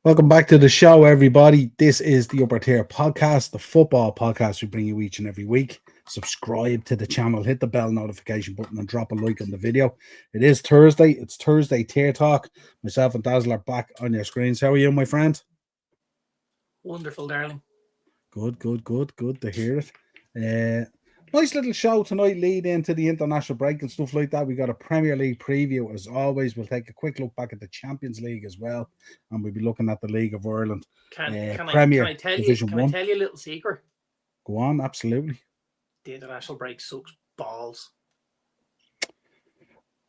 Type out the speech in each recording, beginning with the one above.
Welcome back to the show, everybody. This is the Upper Tier Podcast, the football podcast we bring you each and every week. Subscribe to the channel, hit the bell notification button, and drop a like on the video. It is Thursday. It's Thursday Tier Talk. Myself and Dazzle are back on your screens. How are you, my friend? Wonderful, darling. Good to hear it. Nice little show tonight, lead into the international break and stuff like that. We got a Premier League preview as always. We'll take a quick look back at the Champions League as well, and we'll be looking at the League of Ireland. Can I tell Division you? 1. Can I tell you a little secret? Go on, absolutely. The international break sucks balls.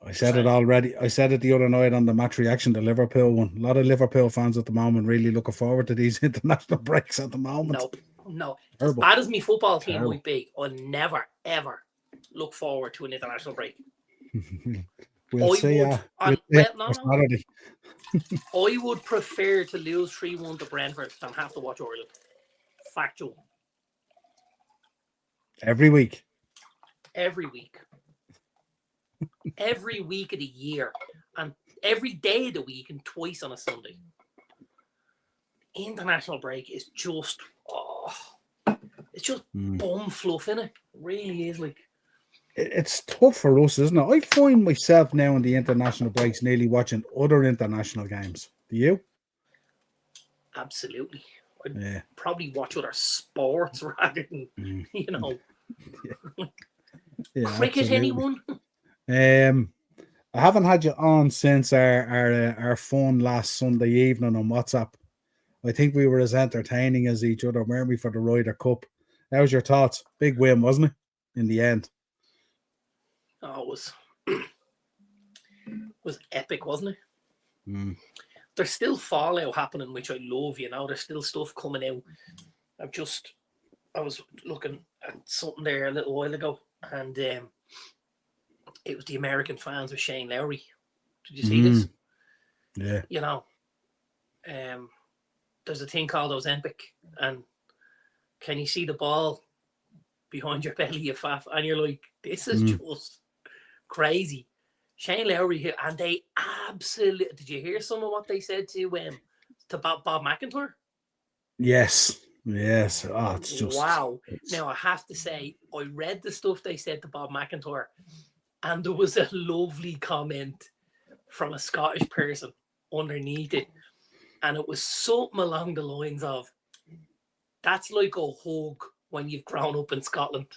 I said it already. I said it the other night on the match reaction, the Liverpool one. A lot of Liverpool fans at the moment really looking forward to these international breaks at the moment. No. Terrible. As bad as my football team might be, I'll never, ever look forward to an international break. We'll see. I would prefer to lose 3-1 to Brentford than have to watch Ireland. Factual. Every week. Every week of the year, and every day of the week, and twice on a Sunday. International break is just bum fluff, innit? It really is. Like, it's tough for us, isn't it? I find myself now in the international breaks nearly watching other international games. Do you? Absolutely. I'd probably watch other sports rather than cricket. Absolutely. Anyone? I haven't had you on since our fun last Sunday evening on WhatsApp. I think we were as entertaining as each other, weren't we, for the Ryder Cup? How was your thoughts? Big win, wasn't it? In the end. Oh, it was epic, wasn't it? Mm. There's still fallout happening, which I love, There's still stuff coming out. I was looking at something there a little while ago, and it was the American fans with Shane Lowry. Did you see this? Yeah. There's a thing called Ozempic, and can you see the ball behind your belly, you faff? And you're like, this is just crazy. Shane Lowry here, and they absolutely... Did you hear some of what they said to Bob McIntyre? Yes. Oh, it's just... Wow. Now, I have to say, I read the stuff they said to Bob McIntyre, and there was a lovely comment from a Scottish person underneath it. And it was something along the lines of, that's like a hug when you've grown up in Scotland.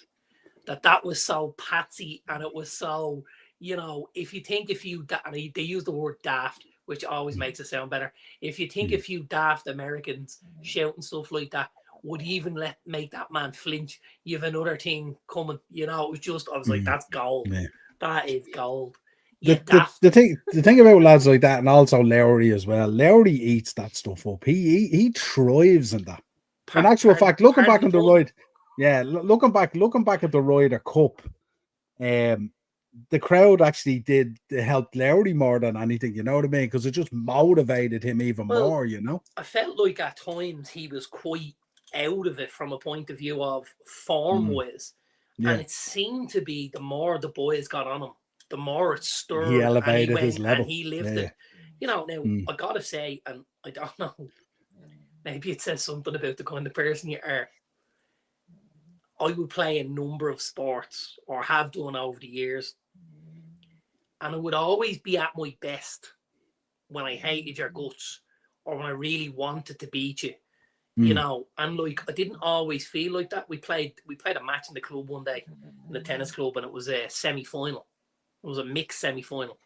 That was so patsy, and it was so, if you think and they use the word daft, which always makes it sound better. If you think a few daft Americans shouting stuff like that would even make that man flinch, you have another thing coming. It was just, I was like, that's gold. Yeah. That is gold. The thing about lads like that, and also Lowry as well. Lowry eats that stuff up. He thrives in that. In actual fact, looking back at the Ryder Cup, the crowd actually did help Lowry more than anything. You know what I mean? Because it just motivated him even more. I felt like at times he was quite out of it from a point of view of form wise, and it seemed to be the more the boys got on him, the more it stirred. He elevated his level. And he lifted. Now, I gotta say, and I don't know, maybe it says something about the kind of person you are. I would play a number of sports, or have done over the years, and I would always be at my best when I hated your guts, or when I really wanted to beat you. And like, I didn't always feel like that. We played a match in the club one day, in the tennis club, and it was a semi-final. It was a mixed semi-final.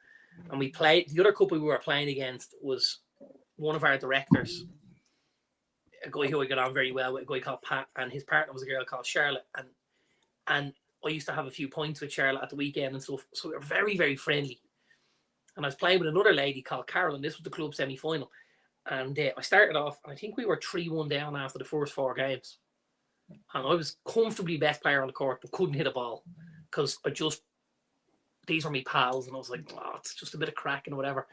And we played, the other couple we were playing against was one of our directors, a guy who I got on very well with, a guy called Pat, and his partner was a girl called Charlotte. And I used to have a few points with Charlotte at the weekend and stuff. So we were very, very friendly. And I was playing with another lady called Carol, and this was the club semi-final. And I started off, I think we were 3-1 down after the first 4 games. And I was comfortably best player on the court, but couldn't hit a ball. Because these were my pals, and I was like, it's just a bit of cracking or whatever.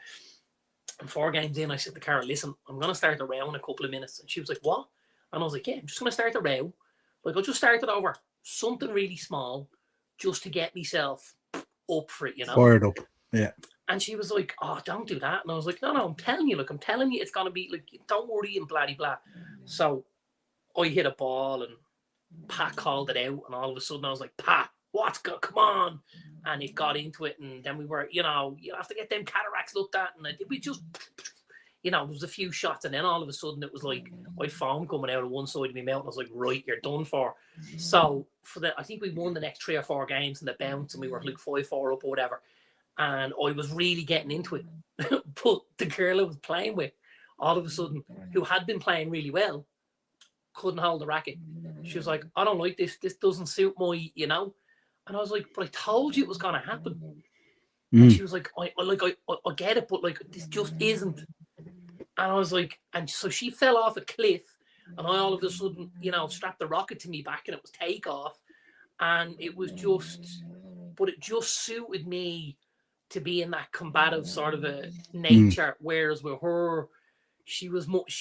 And 4 games in, I said to Carol, listen, I'm going to start the row in a couple of minutes. And she was like, what? And I was like, yeah, I'm just going to start the row. Like, I'll just start it over something really small just to get myself up for it, Fired up, yeah. And she was like, "Oh, don't do that." And I was like, "No, I'm telling you, it's gonna be like, don't worry and blah blah." So I hit a ball and Pat called it out, and all of a sudden I was like, "Pat, come on!" And it got into it, and then we were, you have to get them cataracts looked at, and we just, there was a few shots, and then all of a sudden it was like I had foam coming out of one side of my mouth, and I was like, "Right, you're done for." So I think we won the next 3 or 4 games in the bounce, and we were like 5-4 up or whatever. And I was really getting into it. But the girl I was playing with, all of a sudden, who had been playing really well, couldn't hold the racket. She was like, "I don't like this. This doesn't suit my, And I was like, "But I told you it was going to happen." And she was like, I get it, but like, this just isn't. And I was like, and so she fell off a cliff, and I all of a sudden, strapped the rocket to me back, and it was takeoff. And it was just, but it just suited me to be in that combative sort of a nature, whereas with her, she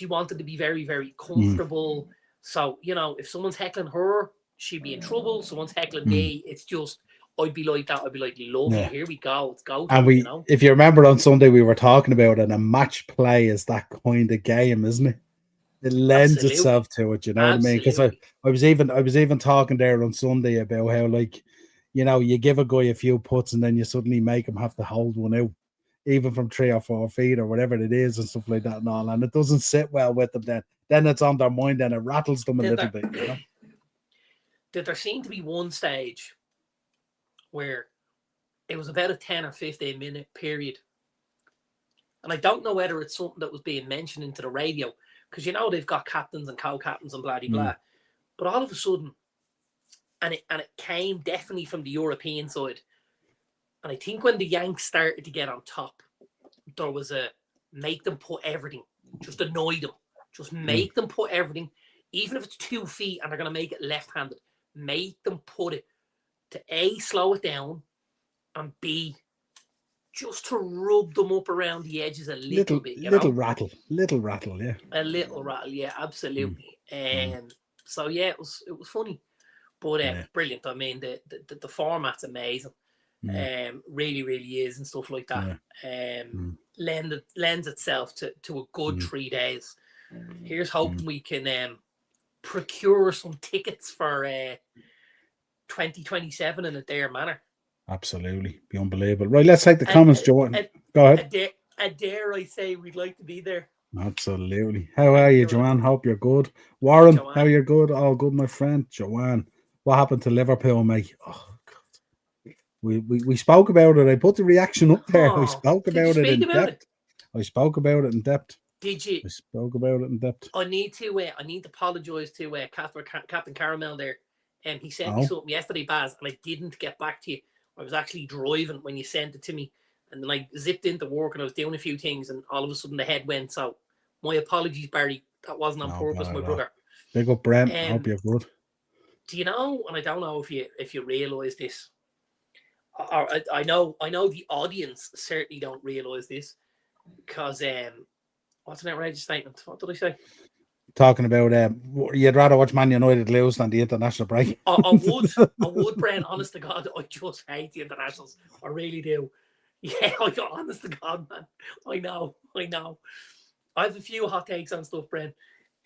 wanted to be very, very comfortable. So, if someone's heckling her, she'd be in trouble. Someone's heckling me, it's just, I'd be like that. I'd be like, "Lovely, here we go. Let's go." And if you remember on Sunday, we were talking about it, and a match play is that kind of game, isn't it? It lends itself to it, you know what I mean? Because I was even talking there on Sunday about how, like, you give a guy a few putts and then you suddenly make him have to hold one out, even from 3 or 4 feet or whatever it is, and stuff like that and all. And it doesn't sit well with them then it's on their mind and it rattles them a little bit, Did there seem to be one stage where it was about a 10 or 15 minute period? And I don't know whether it's something that was being mentioned into the radio, because they've got captains and co-captains and blah blah. But all of a sudden, and it came definitely from the European side. And I think when the Yanks started to get on top, there was a make them put everything, just annoy them, just make them put everything, even if it's 2 feet and they're going to make it left-handed, make them put it to A, slow it down, and B, just to rub them up around the edges a little bit, little rattle, yeah. A little rattle, yeah, absolutely. So yeah, it was funny, but brilliant. I mean, the format's amazing. Really, really is, and stuff like that. Lends itself to a good 3 days. Here's hoping we can procure some tickets for 2027 in a dare manner. Absolutely, be unbelievable. Right, let's take the comments, Joanne. Go ahead. Dare I say we'd like to be there? Absolutely. How are you, Joanne? Hope you're good. Warren, how you're good? All good, my friend. Joanne, what happened to Liverpool, mate? Oh God, we spoke about it. I put the reaction up there. I spoke about it in depth. I spoke about it in depth. Did you? I spoke about it in depth. I need to apologise to Captain Caramel there. And he sent me something yesterday, Baz, and I didn't get back to you. I was actually driving when you sent it to me, and then I zipped into work and I was doing a few things, and all of a sudden the head went. So my apologies, Barry. That wasn't on purpose, my brother. Big up, Brent. Hope you're good. Do you know? And I don't know if you realise this. I know the audience certainly don't realise this, because what's an outrageous statement? What did I say? Talking about you'd rather watch Man United lose than the international break. I would, Brent. Honest to God, I just hate the internationals. I really do. Yeah, honest to God, man. I know. I have a few hot takes on stuff, Brent.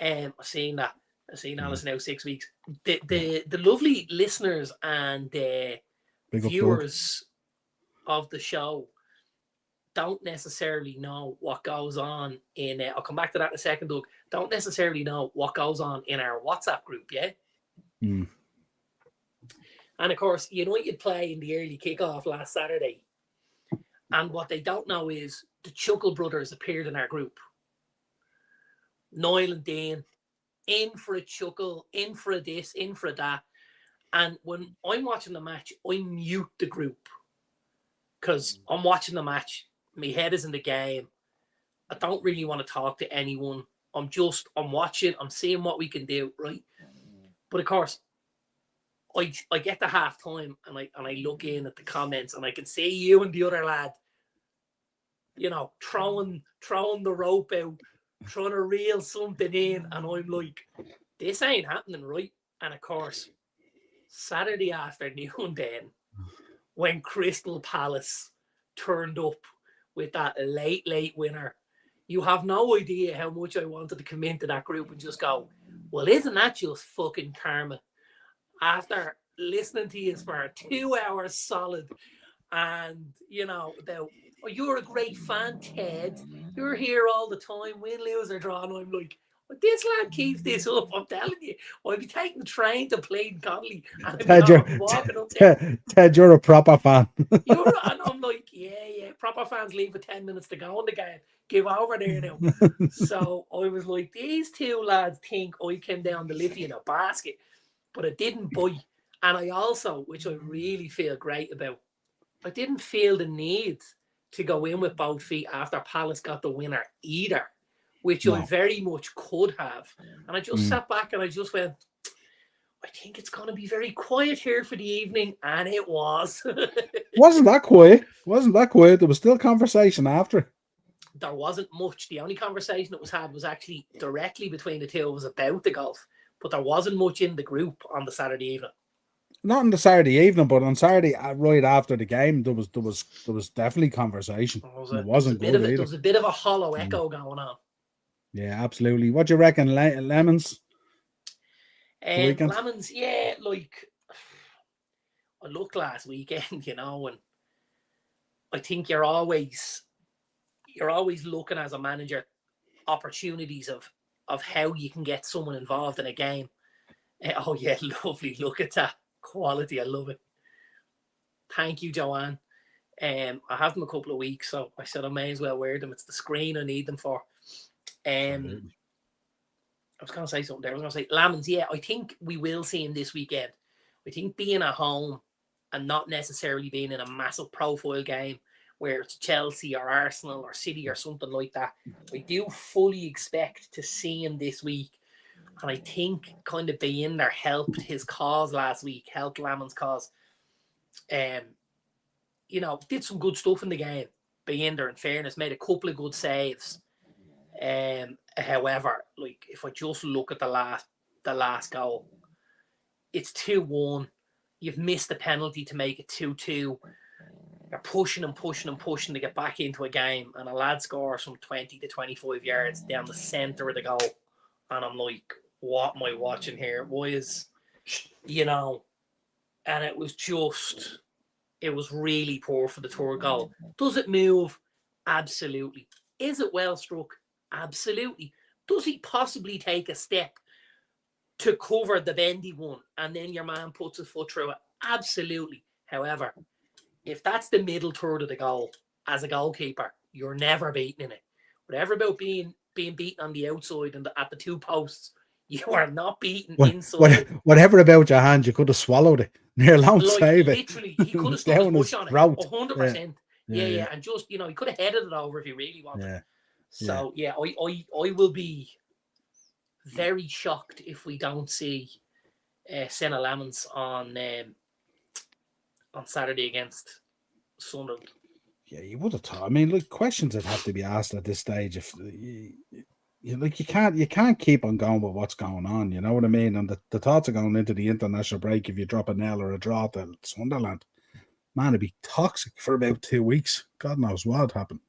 I've seen Alice now 6 weeks. The lovely listeners and viewers of the show don't necessarily know what goes on in. I'll come back to that in a second, Doug. Don't necessarily know what goes on in our WhatsApp group, yeah. And of course, United play in the early kickoff last Saturday, and what they don't know is the Chuckle brothers appeared in our group. Niall and Darren, in for a chuckle, in for a this, in for a that. And when I'm watching the match, I mute the group because I'm watching the match. My head is in the game. I don't really want to talk to anyone. I'm watching. I'm seeing what we can do, right? But of course, I get to half time and I look in at the comments and I can see you and the other lad, throwing the rope out, trying to reel something in, and I'm like, this ain't happening, right? And of course, Saturday afternoon then, when Crystal Palace turned up with that late winner. You have no idea how much I wanted to come into that group and just go, well, isn't that just fucking karma? After listening to you for 2 hours solid, and about, oh, you're a great fan, Ted. You're here all the time, win, lose, or draw. And I'm like, well, this lad keeps this up. I'm telling you, I'll be taking the train to Plain Connolly, and I'll be walking up there. Ted, you're a proper fan. And I'm like, yeah. Proper fans leave with 10 minutes to go in the game. Give over there now. So I was like, these two lads think I came down the Liffey in a basket, but I didn't bite. And I also, which I really feel great about, I didn't feel the need to go in with both feet after Palace got the winner either, which I very much could have. And I just sat back and I just went, I think it's going to be very quiet here for the evening. And it was. Wasn't that quiet? There was still conversation after. There wasn't much. The only conversation that was had was actually directly between the two. It was about the golf. But there wasn't much in the group on the Saturday evening. Not on the Saturday evening, but on Saturday, right after the game, there was definitely conversation. It wasn't good either. There was a bit of a hollow echo going on. Yeah, absolutely. What do you reckon, Lemons? Lemons, yeah, like I looked last weekend, and I think you're always looking as a manager opportunities of how you can get someone involved in a game. Oh yeah, lovely. Look at that quality. I love it. Thank you, Joanne. I have them a couple of weeks, so I said I may as well wear them. It's the screen I need them for. I was going to say something there. I was going to say, Lemons, yeah, I think we will see him this weekend. I think being at home and not necessarily being in a massive profile game where it's Chelsea or Arsenal or City or something like that, I do fully expect to see him this week. And I think kind of being there helped his cause last week, helped Lemons' cause. Did some good stuff in the game. Being there, in fairness, made a couple of good saves. However, like if I just look at the last goal, it's 2-1. You've missed the penalty to make it 2-2. You're pushing to get back into a game, and a lad scores from 20 to 25 yards down the centre of the goal. And I'm like, what am I watching here? Why is, and it was really poor for the third goal. Does it move? Absolutely. Is it well struck? Absolutely. Does he possibly take a step to cover the bendy one and then your man puts his foot through it? Absolutely. However, if that's the middle third of the goal, as a goalkeeper, you're never beating in it. Whatever about being beaten on the outside and at the two posts, you are not beaten inside. Whatever about your hand, you could have swallowed it. Near long save it. Literally, he could have stuck his push on it. 100%. Yeah. And just, he could have headed it over if he really wanted. Yeah. So I will be very shocked if we don't see Senna Lemons on Saturday against Sunderland. Yeah, you would have thought. I mean, look, questions that have to be asked at this stage. If you can't keep on going with what's going on. You know what I mean? And the thoughts are going into the international break. If you drop a nail or a draw to Sunderland, man, it'd be toxic for about 2 weeks. God knows what would happen.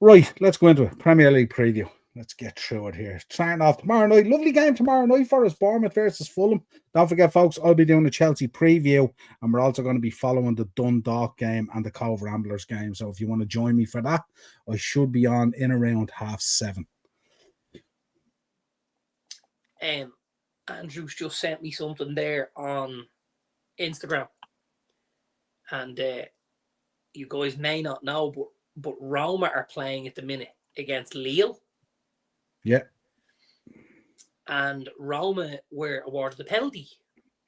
Right, let's go into it. Premier League preview. Let's get through it here. Starting off tomorrow night. Lovely game tomorrow night for us. Bournemouth versus Fulham. Don't forget, folks, I'll be doing a Chelsea preview, and we're also going to be following the Dundalk game and the Cove Ramblers game. So if you want to join me for that, I should be on in around 7:30. Andrew's just sent me something there on Instagram. And you guys may not know, but Roma are playing at the minute against Lille. Yeah. And Roma were awarded a penalty.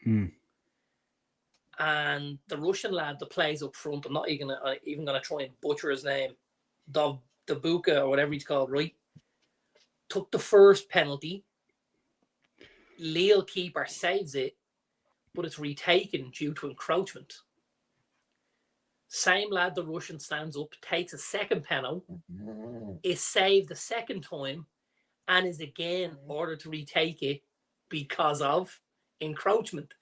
And the Russian lad that plays up front, I'm not even going to try and butcher his name, Dabuka or whatever he's called, right? Took the first penalty. Lille keeper saves it, but it's retaken due to encroachment. Same lad, the Russian, stands up, takes a second penalty, is saved the second time, and is again ordered to retake it because of encroachment.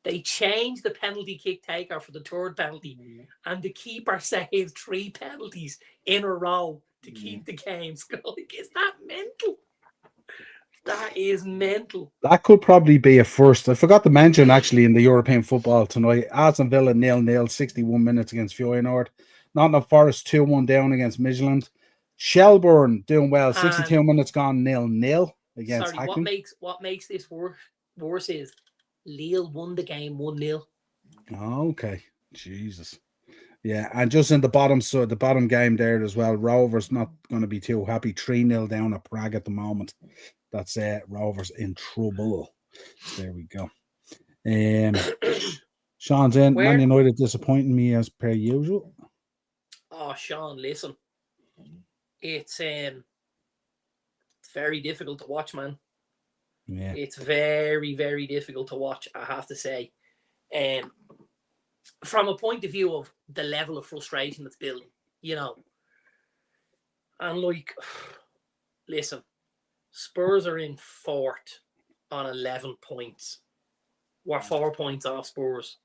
They changed the penalty kick taker for the third penalty, and the keeper saved 3 penalties in a row to keep the games going. Is that mental? That is mental. That could probably be a first. I forgot to mention, actually, in the European football tonight, Aston Villa 0-0, 61 minutes against Feyenoord. Nottingham Forest 2-1 down against Midtjylland. Shelbourne doing well, 62 minutes gone 0-0 against Hackney. What makes this worse is Lille won the game 1-0. Okay, Jesus. Yeah, and just in the bottom game there as well, Rovers not going to be too happy. 3-0 down at Prague at the moment. That's Rovers in trouble. So there we go. Sean's in. Man United disappointing me as per usual. Oh, Sean, listen. It's very difficult to watch, man. Yeah. It's very, very difficult to watch, I have to say. From a point of view of the level of frustration that's building, you know. And like, listen, Spurs are in 4th on 11 points. We're 4 points off Spurs.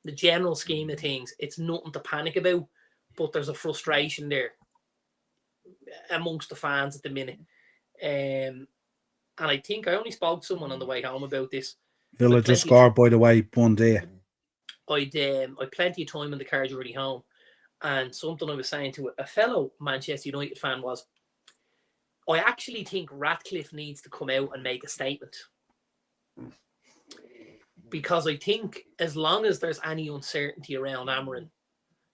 The general scheme of things, it's nothing to panic about, but there's a frustration there amongst the fans at the minute. And I think I only spoke to someone on the way home about this. Villa just scored, by the way, one day. I'd plenty of time in the car journey home, and something I was saying to a fellow Manchester United fan was, I actually think Ratcliffe needs to come out and make a statement. Because I think as long as there's any uncertainty around Amorim,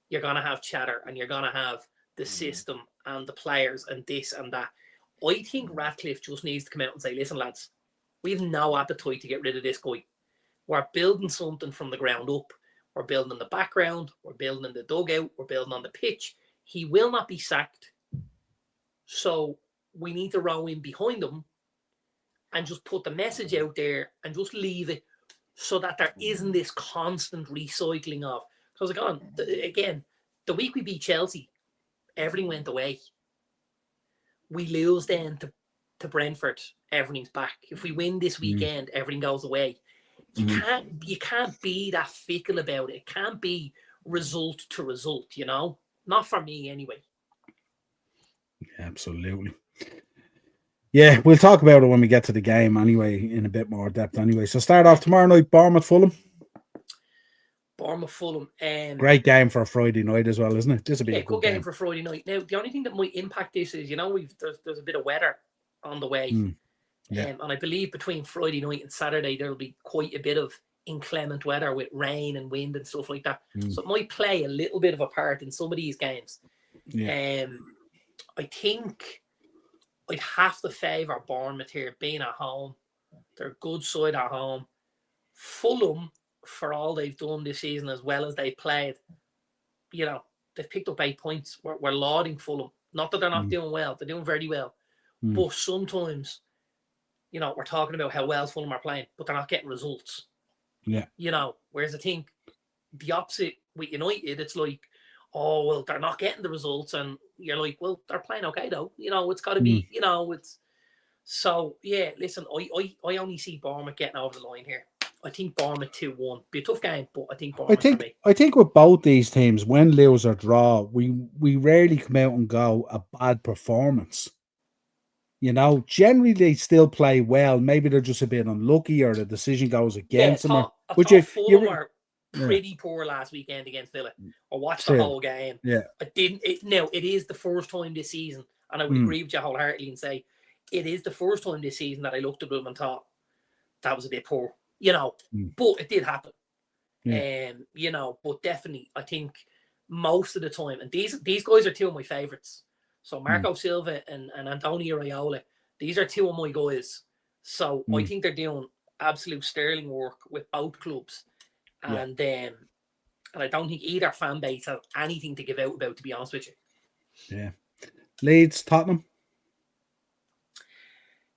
you're going to have chatter and you're going to have the system and the players and this and that. I think Ratcliffe just needs to come out and say, listen, lads, we have no appetite to get rid of this guy. We're building something from the ground up. We're building in the background. We're building in the dugout. We're building on the pitch. He will not be sacked. So we need to row in behind him and just put the message out there and just leave it so that there isn't this constant recycling of. Because again, the week we beat Chelsea, everything went away. We lose then to Brentford, everything's back. If we win this weekend, everything goes away. You can't be that fickle about it. It can't be result to result, you know? Not for me anyway. Absolutely. Yeah, we'll talk about it when we get to the game anyway, in a bit more depth anyway. So start off tomorrow night, Bournemouth-Fulham. Bournemouth-Fulham. Great game for a Friday night as well, isn't it? This will be a good game for Friday night. Now, the only thing that might impact this is, you know, there's a bit of weather on the way. And I believe between Friday night and Saturday, there'll be quite a bit of inclement weather with rain and wind and stuff like that. So it might play a little bit of a part in some of these games. I think I'd have to favour Bournemouth here, being at home. They're a good side at home. Fulham, for all they've done this season, as well as they've played, you know, they've picked up 8 points. We're lauding Fulham. Not that they're not doing well. They're doing very well. But sometimes, you know, we're talking about how well Fulham are playing, but they're not getting results. Yeah. You know, whereas I think the opposite with United, it's like, oh, well, they're not getting the results. And you're like, well, they're playing okay, though. You know, it's got to be, you know, it's... So, yeah, listen, I only see Bournemouth getting over the line here. I think Bournemouth 2-1. Be a tough game, but I think Bournemouth for me. I think with both these teams, win, lose or draw, we rarely come out and go a bad performance. You know, generally they still play well. Maybe they're just a bit unlucky or the decision goes against them. I thought Fulham were pretty poor last weekend against Villa. I watched the whole game. Yeah. It is the first time this season, and I would agree with you wholeheartedly and say it is the first time this season that I looked at them and thought that was a bit poor. You know, but it did happen. You know, but definitely I think most of the time, and these guys are two of my favourites. So Marco Silva and Antonio Raiola, these are two of my guys. So I think they're doing absolute sterling work with both clubs. And I don't think either fan base has anything to give out about, to be honest with you. Yeah. Leeds, Tottenham.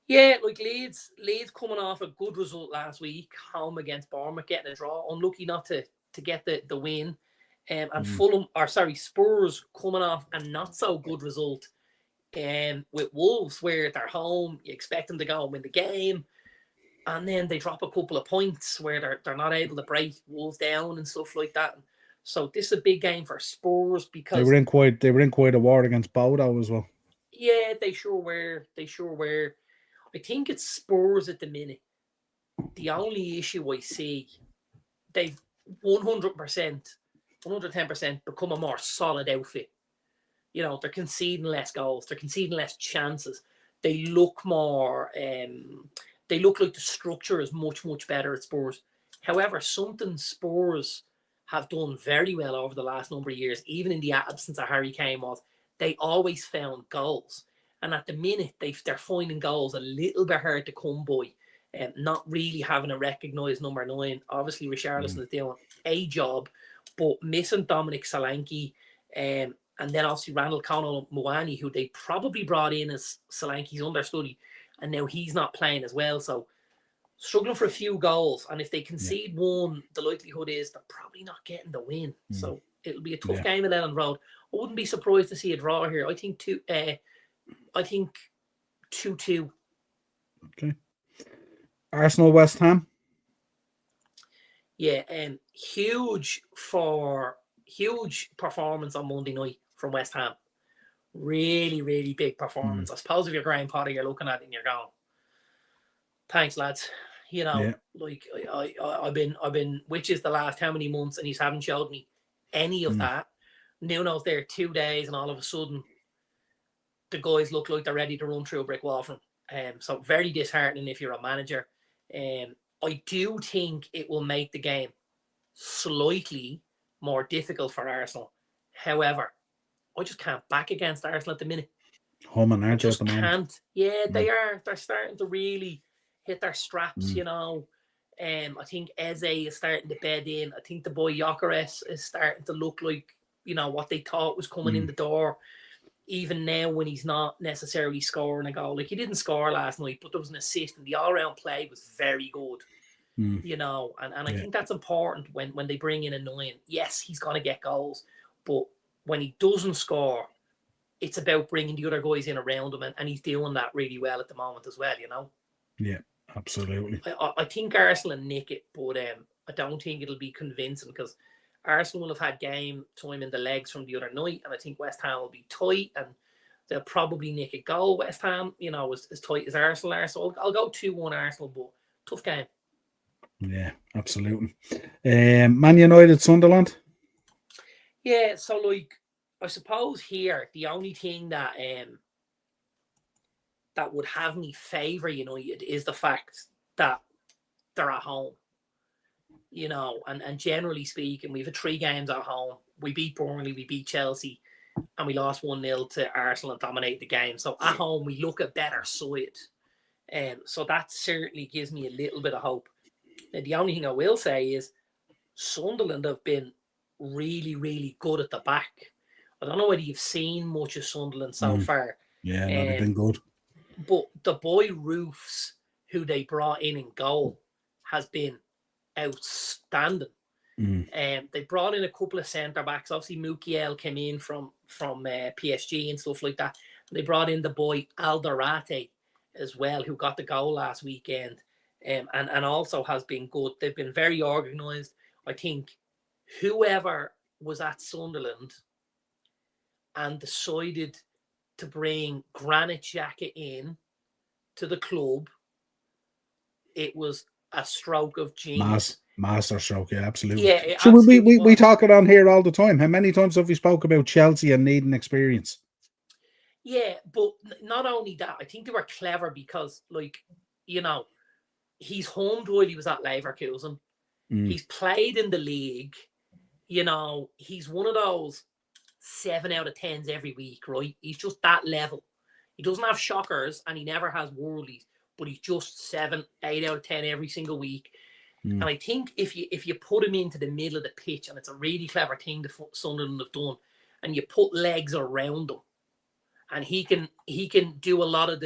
Yeah, like Leeds coming off a good result last week, home against Bournemouth, getting a draw. Unlucky not to get the win. And Spurs coming off a not so good result with Wolves, where they're home. You expect them to go and win the game. and then they drop a couple of points where they're not able to break Wolves down and stuff like that. So this is a big game for Spurs because they were in quite a war against Bodo as well. Yeah, they sure were. I think it's Spurs at the minute. The only issue I see, they've 100%, 110% become a more solid outfit. They're conceding less goals. They're conceding less chances. They look more. They look like the structure is much, much better at Spurs. However, something Spurs have done very well over the last number of years, even in the absence of Harry Kane, was they always found goals. And at the minute, they're finding goals a little bit hard to come by. Not really having a recognised number 9. Obviously, Richarlison is doing a job, but missing Dominic Solanke, and then obviously Randall Connell Muani, who they probably brought in as Solanke's understudy, and now he's not playing as well. So struggling for a few goals, and if they concede one, the likelihood is they're probably not getting the win. So it'll be a tough game at Ellen Road. I wouldn't be surprised to see a draw here. I think 2-2. Okay. Arsenal West Ham. Yeah, huge performance on Monday night from West Ham. Really, really big performance. I suppose if you're Graham Potter, you're looking at it and you're going, thanks, lads. Like I've been which is the last how many months, and he haven't showed me any of that. Nuno's there 2 days, and all of a sudden the guys look like they're ready to run through a brick wall from him. So very disheartening if you're a manager. I do think it will make the game slightly more difficult for Arsenal. However, I just can't back against Arsenal at the minute. Home and I just can't. Yeah, they are. They're starting to really hit their straps, I think Eze is starting to bed in. I think the boy Gyökeres is starting to look like, what they thought was coming in the door. Even now when he's not necessarily scoring a goal. Like, he didn't score last night, but there was an assist, and the all-round play was very good. And I think that's important when they bring in a 9. Yes, he's going to get goals, but when he doesn't score, it's about bringing the other guys in around him, and he's doing that really well at the moment as well, Yeah, absolutely. I think Arsenal will nick it, but I don't think it'll be convincing, because Arsenal will have had game time in the legs from the other night, and I think West Ham will be tight, and they'll probably nick a goal. West Ham, as tight as Arsenal are. So I'll go 2-1 Arsenal, but tough game. Yeah, absolutely. Man United, Sunderland. Yeah, so I suppose here the only thing that that would have me favour United is the fact that they're at home. And generally speaking, we've had 3 games at home. We beat Burnley, we beat Chelsea, and we lost 1-0 to Arsenal and dominated the game. So at home, we look a better side. So that certainly gives me a little bit of hope. Now, the only thing I will say is Sunderland have been really, really good at the back. I don't know whether you've seen much of Sunderland so far. Yeah, they've been good. But the boy Roofs, who they brought in goal, has been outstanding. They brought in a couple of centre backs. Obviously, Mukiel came in from PSG and stuff like that. They brought in the boy Alderate as well, who got the goal last weekend, and also has been good. They've been very organised. I think whoever was at Sunderland and decided to bring Granit Xhaka in to the club, it was a stroke of genius. Master stroke, yeah, absolutely. Yeah, so we talk around here all the time. How many times have we spoke about Chelsea and needing experience? Yeah, but not only that, I think they were clever because, he's homed while he was at Leverkusen. He's played in the league. He's one of those 7 out of 10s every week, right? He's just that level. He doesn't have shockers, and he never has worldies, but he's just 7, 8 out of 10 every single week. And I think if you put him into the middle of the pitch, and it's a really clever thing that Sunderland have done, and you put legs around him, and he can do a lot of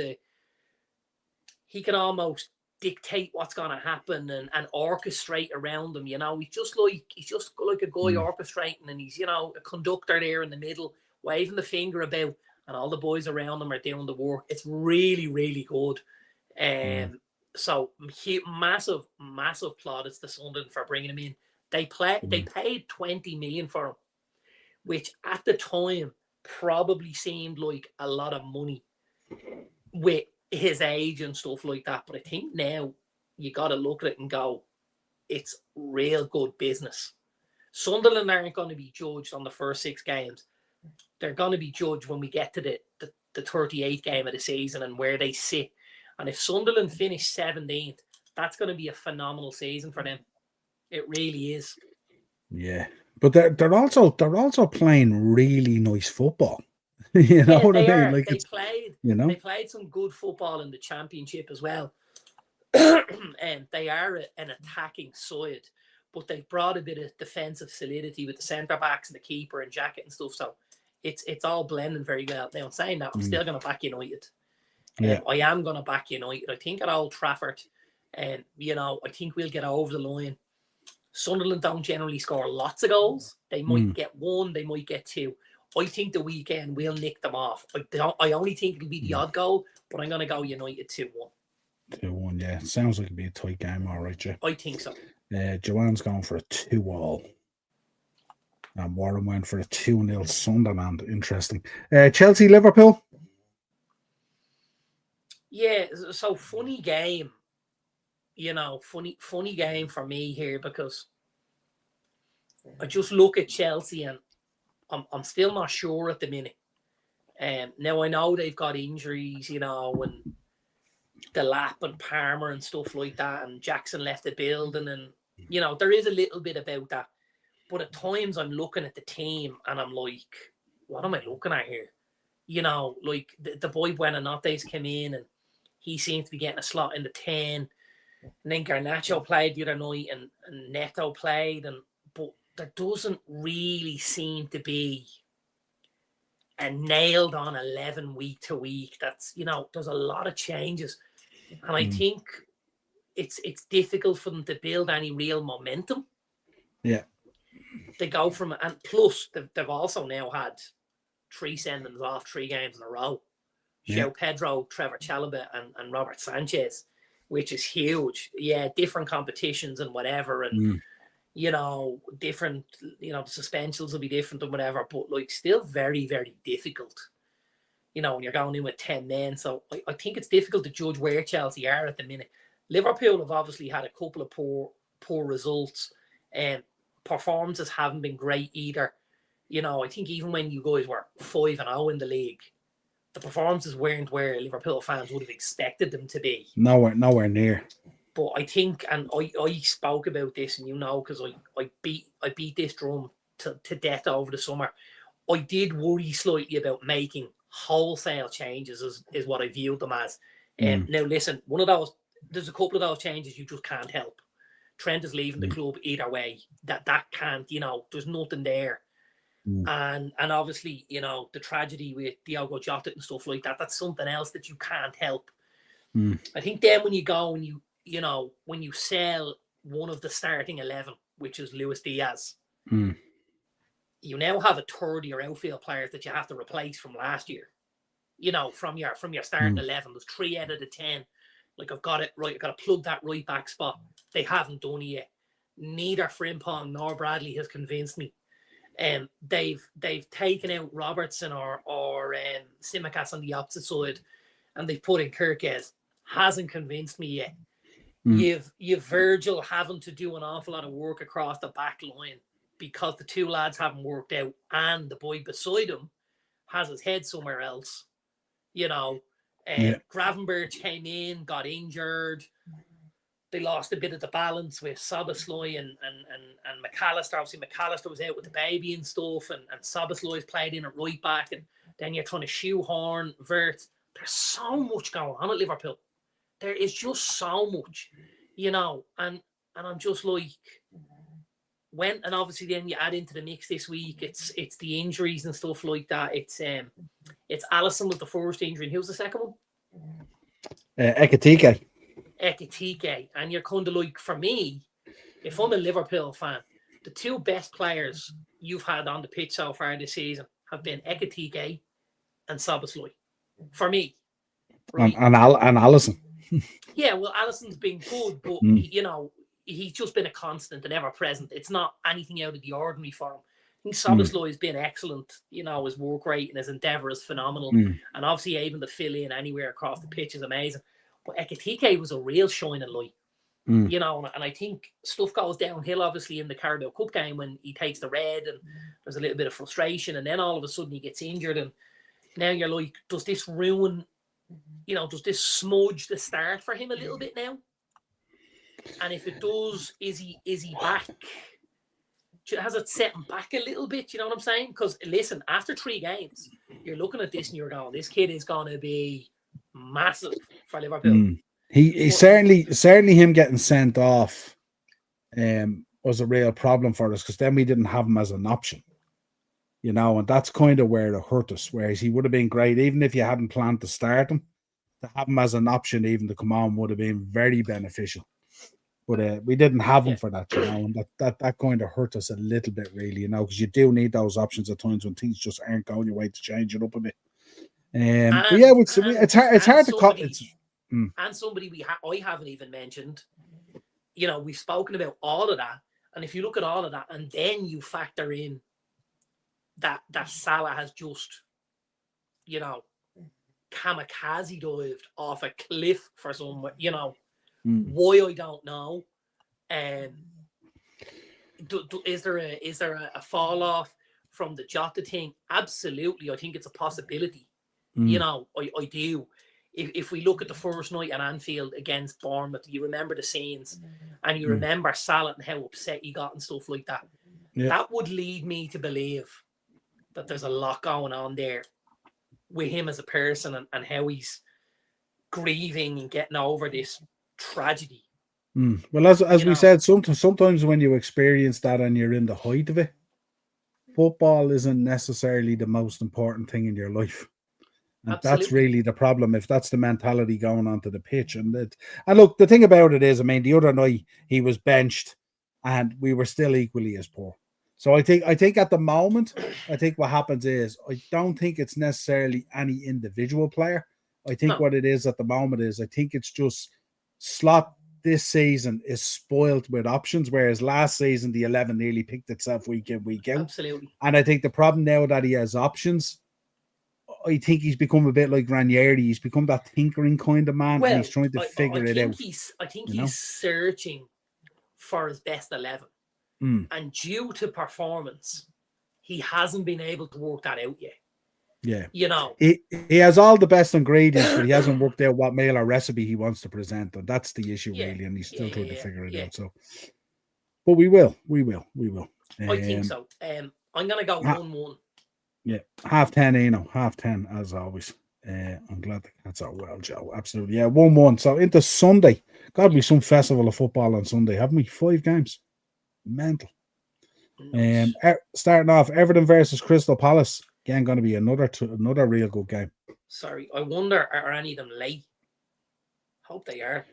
he can almost dictate what's going to happen and orchestrate around him. He's just like a guy orchestrating, and he's a conductor there in the middle, waving the finger about, and all the boys around him are doing the work. It's really, really good. So massive plaudits to Sunderland for bringing him in. They paid 20 million for him, which at the time probably seemed like a lot of money with his age and stuff like that. But I think now you got to look at it and go, it's real good business. Sunderland aren't going to be judged on the first 6 games. They're going to be judged when we get to the 38th game of the season and where they sit. And if Sunderland finish 17th, that's going to be a phenomenal season for them. It really is. Yeah, but they're also playing really nice football. You know what I mean? Like they played some good football in the Championship as well. And they are an attacking side, but they've brought a bit of defensive solidity with the centre backs and the keeper and Jacket and stuff. So it's all blending very well. Now, I'm saying that I'm still going to back United. I am going to back United. I think at Old Trafford, and I think we'll get over the line. Sunderland don't generally score lots of goals. They might get 1, they might get 2. I think the weekend we'll nick them off. I only think it'll be the odd goal, but I'm going to go United 2-1. 2-1, yeah. Sounds like it'll be a tight game, all right, yeah. I think so. Joanne's going for a 2-all. And Warren went for a 2-0 Sunderland. Interesting. Chelsea, Liverpool? Yeah, so funny game. Funny game for me here, because I just look at Chelsea and I'm still not sure at the minute. Now I know they've got injuries, and Delap and Palmer and stuff like that, and Jackson left the building, and there is a little bit about that. But at times I'm looking at the team and I'm like, what am I looking at here? Like the boy Buenanote's came in and he seems to be getting a slot in the 10. And then Garnacho played the other night and Neto played, but there doesn't really seem to be a nailed on 11 week to week. That's there's a lot of changes, and I think it's difficult for them to build any real momentum. Yeah, they go from, and plus they've also now had 3 sendings off 3 games in a row. João Pedro, Trevor Chalobah, and Robert Sanchez, which is huge. Yeah, different competitions and whatever, and different. The suspensions will be different and whatever, but like still very, very difficult. When you're going in with 10 men, so I think it's difficult to judge where Chelsea are at the minute. Liverpool have obviously had a couple of poor results, and performances haven't been great either. I think even when you guys were 5-0 in the league, the performances weren't where Liverpool fans would have expected them to be. Nowhere near. But I think, and I spoke about this, and because I beat this drum to death over the summer. I did worry slightly about making wholesale changes, is what I viewed them as. Now listen, there's a couple of those changes you just can't help. Trent is leaving the club either way. That can't, there's nothing there. And obviously, the tragedy with Diogo Jota and stuff like that, that's something else that you can't help. I think then when you go and when you sell one of the starting 11, which is Luis Diaz, you now have a third of your outfield players that you have to replace from last year. From your starting 11, there's 3 out of the 10. Like, I've got it right. I've got to plug that right back spot. They haven't done it yet. Neither Frimpong nor Bradley has convinced me. They've taken out Robertson or Tsimikas on the opposite side, and they've put in Kirkes. Hasn't convinced me yet. You've Virgil having to do an awful lot of work across the back line because the 2 lads haven't worked out, and the boy beside him has his head somewhere else. Gravenberch came in, got injured. They lost a bit of the balance with Szoboszlai and McAllister. Obviously, McAllister was out with the baby and stuff, and Szoboszlai's played in at right back, and then you're trying to shoehorn Wirtz. There's so much going on at Liverpool. There is just so much, and I'm just like, and obviously then you add into the mix this week, it's the injuries and stuff like that. It's Alisson was the first injury, and who was the second one? Ekitike, and you're kind of like, for me, if I'm a Liverpool fan, the 2 best players you've had on the pitch so far this season have been Ekitike and Szoboszlai. For me, right? and Alisson. Yeah, well, Alisson's been good, but he's just been a constant and ever present. It's not anything out of the ordinary for him. I think Soboslai has been excellent. His work rate and his endeavour is phenomenal, and obviously able to fill in anywhere across the pitch is amazing. But Ekitike was a real shining light. And I think stuff goes downhill, obviously, in the Carabao Cup game when he takes the red and there's a little bit of frustration, and then all of a sudden he gets injured, and now you're like, does this ruin, does this smudge the start for him a little bit now? And if it does, is he back? Has it set him back a little bit? You know what I'm saying? Because listen, after 3 games, you're looking at this and you're going, this kid is going to be massive for Liverpool. He certainly him getting sent off was a real problem for us, because then we didn't have him as an option, and that's kind of where it hurt us. Whereas he would have been great, even if you hadn't planned to start him, to have him as an option, even to come on, would have been very beneficial. But we didn't have him for that, and that kind of hurt us a little bit, really, because you do need those options at times when things just aren't going your way to change it up a bit. But yeah, it's hard to call. And somebody I haven't even mentioned, we've spoken about all of that. And if you look at all of that and then you factor in that Salah has just, kamikaze dived off a cliff for someone, why, I don't know. Is there a fall off from the Jota thing? Absolutely. I think it's a possibility. I do. If we look at the first night at Anfield against Bournemouth, you remember the scenes and you remember Salah and how upset he got and stuff like that. Yeah. That would lead me to believe that there's a lot going on there with him as a person and how he's grieving and getting over this tragedy. Well, as we said, sometimes when you experience that and you're in the height of it, football isn't necessarily the most important thing in your life. And absolutely. That's really the problem, if that's the mentality going onto the pitch. And look, the thing about it is, the other night he was benched and we were still equally as poor. So I think at the moment, what happens is, I don't think it's necessarily any individual player. I think what it is at the moment is, I think it's just Slot this season is spoiled with options, whereas last season the 11 nearly picked itself week in, week out. Absolutely. And I think the problem now that he has options, I think he's become a bit like Ranieri. He's become that tinkering kind of man, and he's trying to figure it out. I think he's searching for his best 11. And due to performance, he hasn't been able to work that out yet. Yeah. He has all the best ingredients, but he hasn't worked out what meal or recipe he wants to present. And that's the issue, really. And he's still trying to figure it out. So, but we will. I think so. I'm going to go 1-1. Yeah, 10:30, 10:30 as always. I'm glad the Cats are well, Joe. Absolutely. Yeah, 1-1. So into Sunday. Got to be some festival of football on Sunday, haven't we? 5 games. Mental. Nice. Starting off, Everton versus Crystal Palace. Again, going to be another real good game. Sorry, I wonder, are any of them late? Hope they are.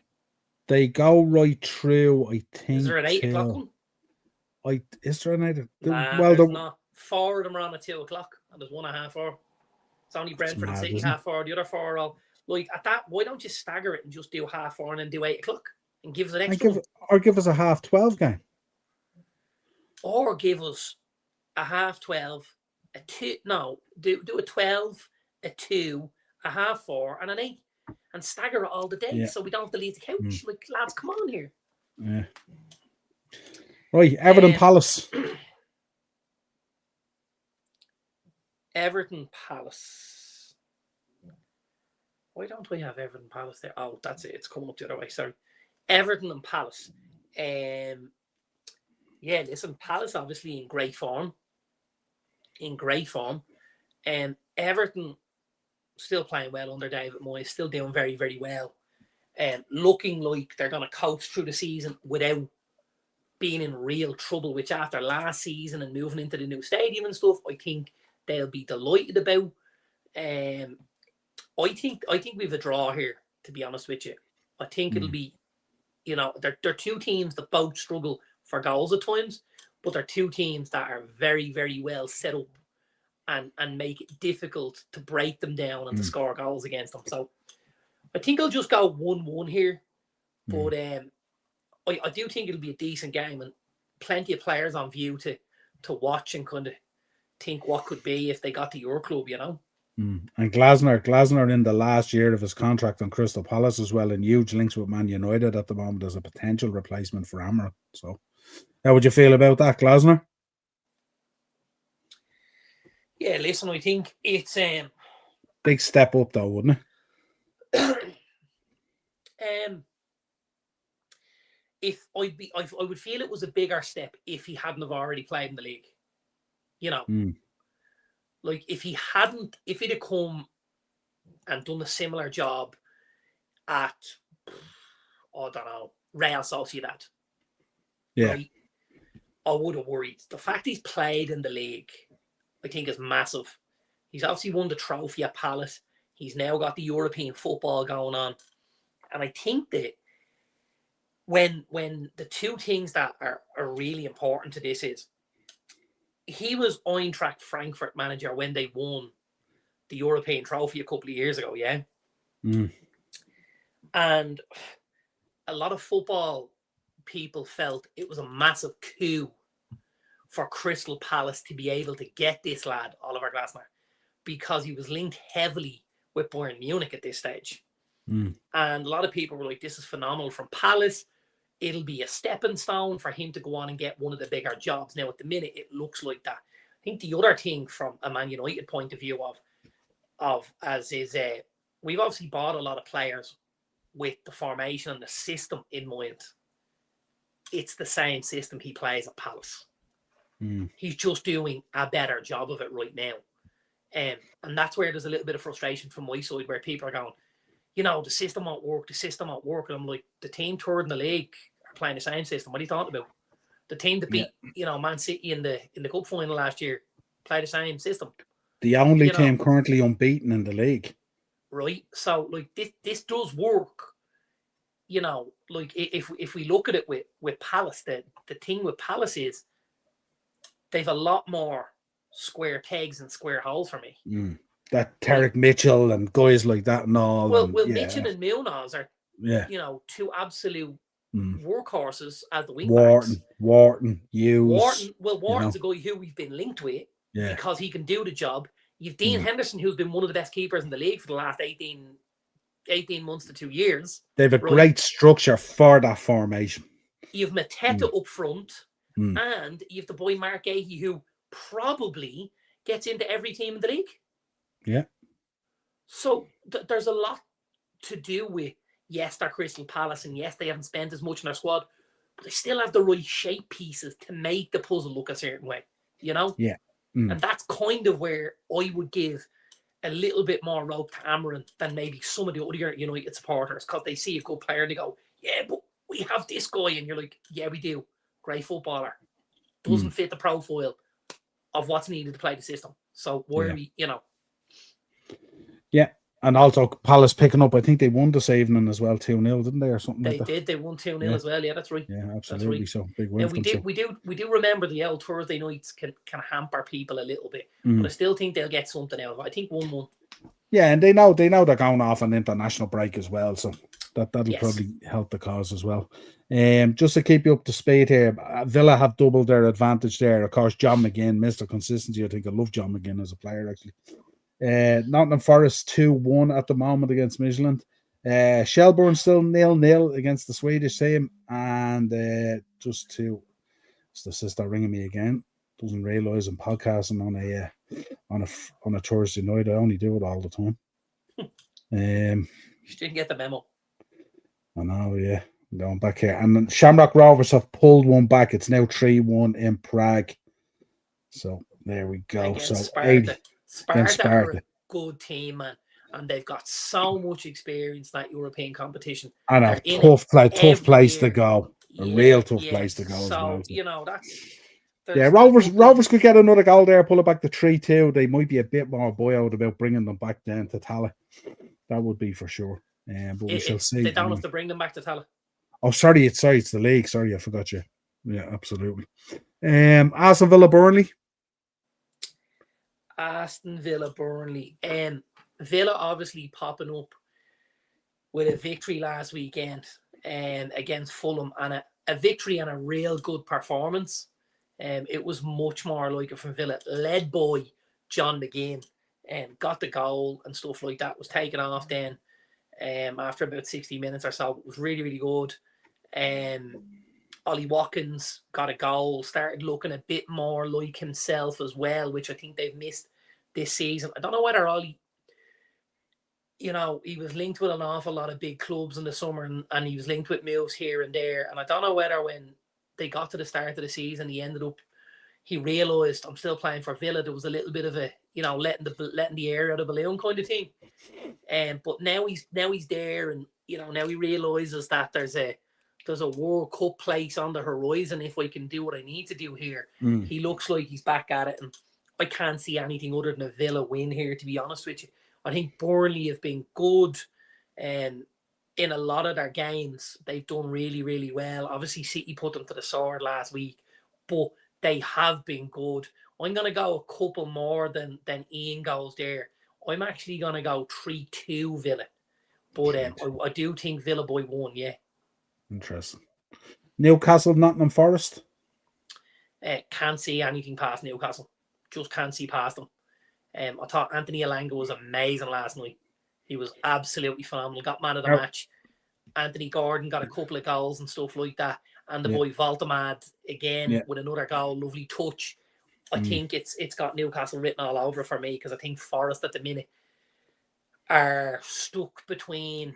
They go right through, I think. Is there an 8 o'clock one? Is there an 8? There's not. 4 of them are on at 2 o'clock, and there's 1 at 4:30. It's only Brentford and City 4:30. The other 4 are all like at that. Why don't you stagger it and just do 4:30 and then do 8 o'clock and give us an extra? Give us a 12:30 game. Or give us a 12:30, a 2. No, do a 12, a 2, a 4:30, and an 8, and stagger it all the days so we don't have to leave the couch. Like, lads, come on here. Yeah. Right, Everton Palace. Everton Palace. Why don't we have Everton Palace there? Oh, that's it. It's coming up the other way. Sorry. Everton and Palace. Yeah, listen, Palace obviously in great form. Everton still playing well under David Moyes, still doing very, very well. Looking like they're going to coast through the season without being in real trouble, which after last season and moving into the new stadium and stuff, I think they'll be delighted about. I think we've a draw here, to be honest with you. I think it'll be, they're 2 teams that both struggle for goals at times, but they're 2 teams that are very, very well set up and make it difficult to break them down and to score goals against them. So I think I'll just go 1-1 here. But I do think it'll be a decent game and plenty of players on view to watch and kind of think what could be if they got to your club, you know. And Glasner in the last year of his contract on Crystal Palace as well, and huge links with Man United at the moment as a potential replacement for Amaral. So, how would you feel about that, Glasner? Yeah, listen, I think it's big step up though, wouldn't it? If I would feel it was a bigger step if he hadn't have already played in the league. You know, like if he'd have come and done a similar job at, I don't know, Real Sociedad, right? I would have worried. The fact he's played in the league, I think, is massive. He's obviously won the trophy at Palace. He's now got the European football going on, and I think that when the two things that are really important to this is he was Eintracht Frankfurt manager when they won the European trophy a couple of years ago, yeah? And a lot of football people felt it was a massive coup for Crystal Palace to be able to get this lad, Oliver Glasner, because he was linked heavily with Bayern Munich at this stage. And a lot of people were like, this is phenomenal from Palace. It'll be a stepping stone for him to go on and get one of the bigger jobs. Now, at the minute, it looks like that. I think the other thing from a Man United point of view we've obviously bought a lot of players with the formation and the system in mind. It's the same system he plays at Palace. He's just doing a better job of it right now. And that's where there's a little bit of frustration from my side where people are going, you know, the system won't work. And I'm like, the team third in the league are playing the same system. What are you talking about? The team that beat, Man City in the cup final last year play the same system. The only team currently unbeaten in the league. Right. So like this does work. You know, like if we look at it with Palace, the thing with Palace is they've a lot more square pegs and square holes for me. That Tarek Mitchell and guys like that and all. Well, Mitchell and Munoz are, you know, two absolute workhorses as the wing backs. Wharton, Hughes. Wharton's a guy who we've been linked with because he can do the job. You've Dean Henderson, who's been one of the best keepers in the league for the last 18 months to 2 years. They have a great structure for that formation. You've Mateta up front, and you have the boy Mark Ahey, who probably gets into every team in the league. Yeah. So there's a lot to do with, yes, they're Crystal Palace, and yes, they haven't spent as much in their squad, but they still have the right shape pieces to make the puzzle look a certain way, you know? Yeah. And that's kind of where I would give a little bit more rope to Amarin than maybe some of the other United supporters, because they see a good player and they go, yeah, but we have this guy, and you're like, yeah, we do. Great footballer. Doesn't fit the profile of what's needed to play the system. So why are we, you know? Yeah. And also Palace picking up, I think they won this evening as well, 2-0, didn't they, or something like that? They did. They won 2-0 as well. Yeah, that's right. Yeah, absolutely. Right. So big win. Yeah, we do remember the old Thursday nights can hamper people a little bit, but I still think they'll get something out of it. I think 1-1. Yeah, and they know they're going off an international break as well, so that'll probably help the cause as well. Just to keep you up to speed here, Villa have doubled their advantage there. Of course, John McGinn, Mr. Consistency. I think I love John McGinn as a player, actually. Nottingham Forest 2-1 at the moment against Midtjylland. Shelbourne still 0-0 against the Swedish team, and just to the sister ringing me again. Doesn't realise I'm podcasting on a Thursday night. I only do it all the time. You didn't get the memo. I know, yeah. I'm going back here, and then Shamrock Rovers have pulled one back. It's now 3-1 in Prague. So there we go. Against so Sparta are a good team, man, and they've got so much experience in that European competition. And a tough place to go. A real tough place to go. So, you know, Rovers could get another goal there, pull it back to 3-2. They might be a bit more buoyed about bringing them back down to Tala. That would be for sure. But we shall see. They don't have to bring them back to Tala. Oh, sorry, it's the league. Sorry, I forgot you. Yeah, absolutely. Aston Villa Burnley. Aston Villa Burnley. Villa obviously popping up with a victory last weekend against Fulham, and a victory and a real good performance. It was much more like it from Villa, led by John McGinn, and got the goal and stuff like that. Was taken off then after about 60 minutes or so. It was really, really good. Ollie Watkins got a goal, started looking a bit more like himself as well, which I think they've missed this season. I don't know whether Ollie, he was linked with an awful lot of big clubs in the summer, and he was linked with moves here and there. And I don't know whether when they got to the start of the season, he realised, I'm still playing for Villa. There was a little bit of a, letting the air out of the balloon kind of thing. But now he's there, and now he realises that there's a World Cup place on the horizon. If I can do what I need to do here, he looks like he's back at it, and I can't see anything other than a Villa win here, to be honest with you. I think Burnley have been good, and in a lot of their games, they've done really, really well. Obviously, City put them to the sword last week, but they have been good. I'm going to go a couple more than Ian goes there. I'm actually going to go 3-2 Villa. But I do think Villa by 1, yeah. Interesting. Newcastle, Nottingham Forest? Can't see anything past Newcastle. Just can't see past them. I thought Anthony Elanga was amazing last night. He was absolutely phenomenal. Got man of the match. Anthony Gordon got a couple of goals and stuff like that. And the boy Voltemad again with another goal, lovely touch. I think it's got Newcastle written all over for me, because I think Forest at the minute are stuck between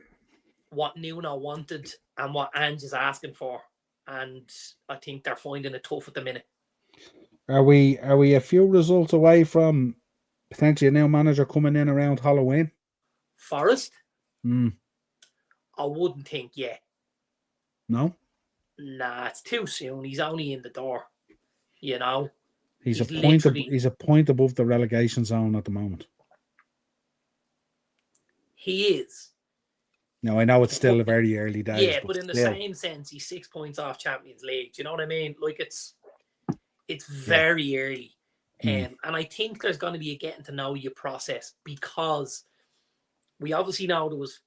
what Nuno wanted and what Ange is asking for. And I think they're finding it tough at the minute. Are we a few results away from potentially a new manager coming in around Halloween? Forest? I wouldn't think yet. No? Nah, it's too soon. He's only in the door. He's a point above the relegation zone at the moment. He is. No, I know it's still a very early days. Yeah, but in the same sense, he's 6 points off Champions League. Do you know what I mean? Like, it's very early. And I think there's going to be a getting to know you process, because we obviously know there was,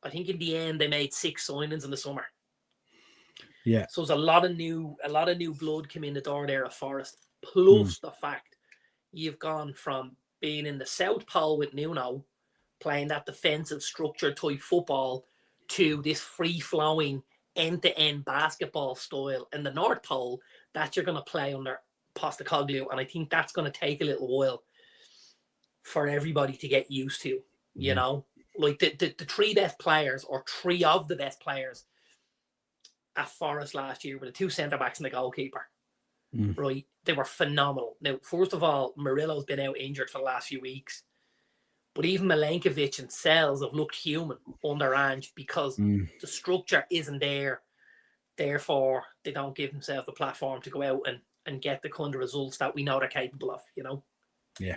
I think in the end they made 6 signings in the summer. Yeah. So there's a lot of new blood came in the door there at Forest. Plus the fact you've gone from being in the South Pole with Nuno, playing that defensive structure type football, to this free-flowing end-to-end basketball style in the North Pole that you're going to play under Postecoglou. And I think that's going to take a little while for everybody to get used to, Like the 3 best players, or 3 of the best players at Forest last year, were the 2 centre-backs and the goalkeeper. Right? They were phenomenal. Now, first of all, Murillo's been out injured for the last few weeks. But even Milenkovic and Sells have looked human under Ange, because the structure isn't there. Therefore, they don't give themselves the platform to go out and get the kind of results that we know they're capable of, Yeah.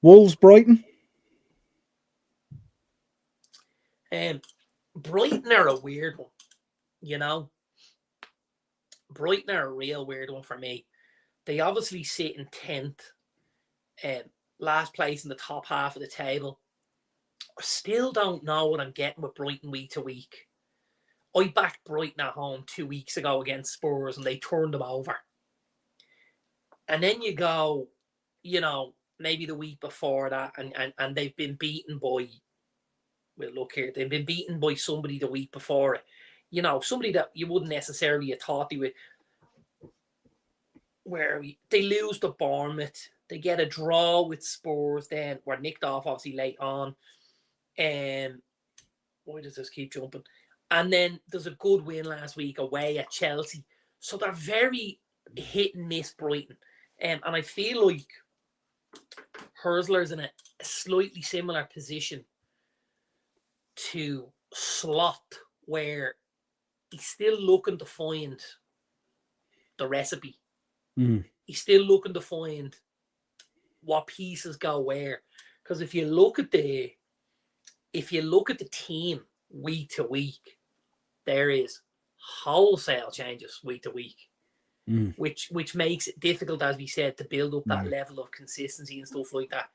Wolves, Brighton? Brighton are a weird one, Brighton are a real weird one for me. They obviously sit in 10th, last place in the top half of the table. I still don't know what I'm getting with Brighton week to week. I backed Brighton at home 2 weeks ago against Spurs, and they turned them over. And then you go, maybe the week before that, and they've been beaten by, they've been beaten by somebody the week before it. Somebody that you wouldn't necessarily have thought they would. They lose to Bournemouth. They get a draw with Spurs, then were nicked off obviously late on. Why does this keep jumping? And then there's a good win last week away at Chelsea. So they're very hit and miss, Brighton. And I feel like Hursley's in a slightly similar position to Slot, where he's still looking to find the recipe. He's still looking to find what pieces go where. Because if you look at the team week to week, there is wholesale changes week to week, which makes it difficult, as we said, to build up that level of consistency and stuff like that.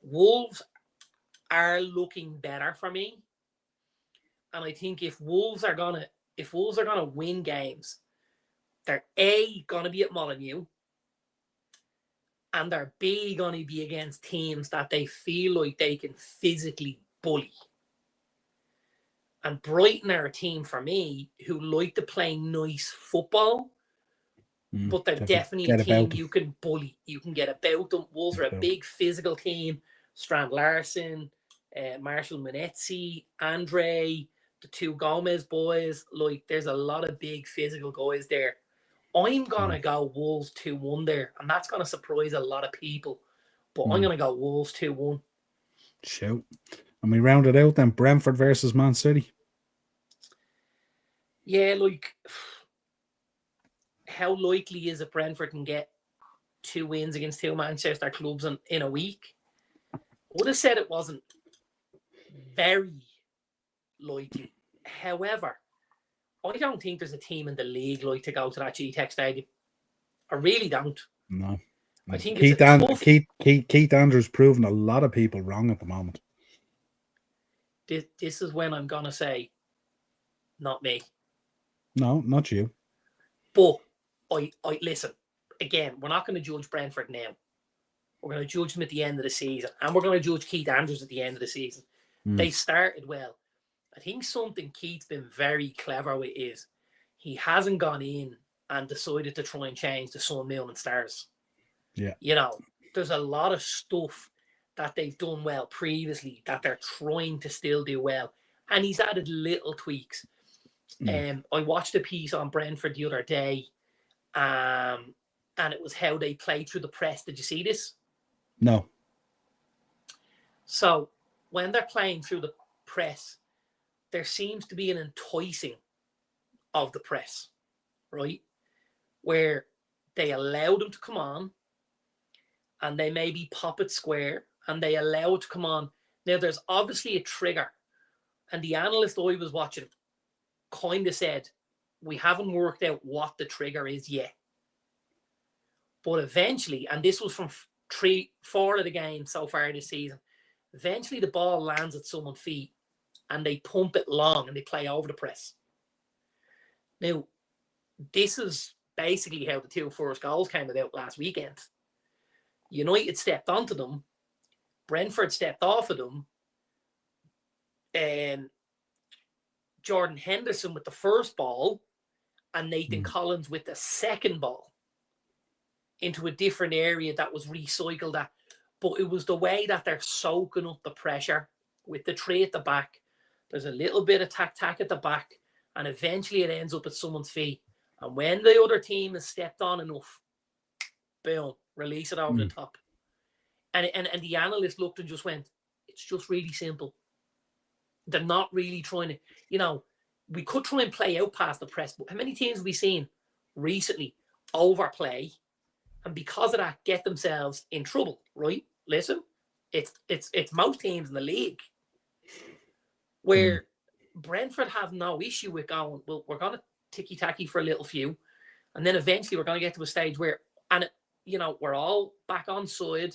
Wolves are looking better for me. And I think if Wolves are gonna win games, they're gonna be at Molineux, and they're gonna be against teams that they feel like they can physically bully. And Brighton are a team for me who like to play nice football, but they're definitely a team you can bully. You can get about them. Wolves are a big physical team. Strand Larson, Marshall Munetzi, Andre, the two Gomez boys. Like, there's a lot of big physical guys there. I'm going to go Wolves 2-1 there, and that's going to surprise a lot of people. But I'm going to go Wolves 2-1. Shoot. And we round it out then, Brentford versus Man City. Yeah, like, how likely is it Brentford can get 2 wins against 2 Manchester clubs in a week? I would have said it wasn't very likely. However, I don't think there's a team in the league like to go to that GTEC Stadium. I really don't. No. I think Keith Andrews proving a lot of people wrong at the moment. This is when I'm going to say, not me. No, not you. But I listen, again, we're not going to judge Brentford now. We're going to judge them at the end of the season. And we're going to judge Keith Andrews at the end of the season. They started well. I think something Keith's been very clever with is he hasn't gone in and decided to try and change the sun, moon, and stars. Yeah. You know, there's a lot of stuff that they've done well previously that they're trying to still do well. And he's added little tweaks. I watched a piece on Brentford the other day, and it was how they played through the press. Did you see this? No. So when they're playing through the press, there seems to be an enticing of the press, right? Where they allow them to come on and they maybe pop it square and they allow it to come on. Now, there's obviously a trigger, and the analyst I was watching kind of said, we haven't worked out what the trigger is yet. But eventually, and this was from 4 of the games so far this season, eventually the ball lands at someone's feet and they pump it long and they play over the press. Now, this is basically how the 2 first goals came about last weekend. United stepped onto them. Brentford stepped off of them. And Jordan Henderson with the first ball and Nathan Collins with the second ball into a different area that was recycled at. But it was the way that they're soaking up the pressure with the 3 at the back. There's a little bit of tack at the back, and eventually it ends up at someone's feet. And when the other team has stepped on enough, boom, release it over the top. And the analyst looked and just went, it's just really simple. They're not really trying to, we could try and play out past the press, but how many teams have we seen recently overplay and because of that get themselves in trouble, right? Listen, it's most teams in the league where Brentford have no issue with going, well, we're going to ticky-tacky for a little few, and then eventually we're going to get to a stage where, we're all back on side,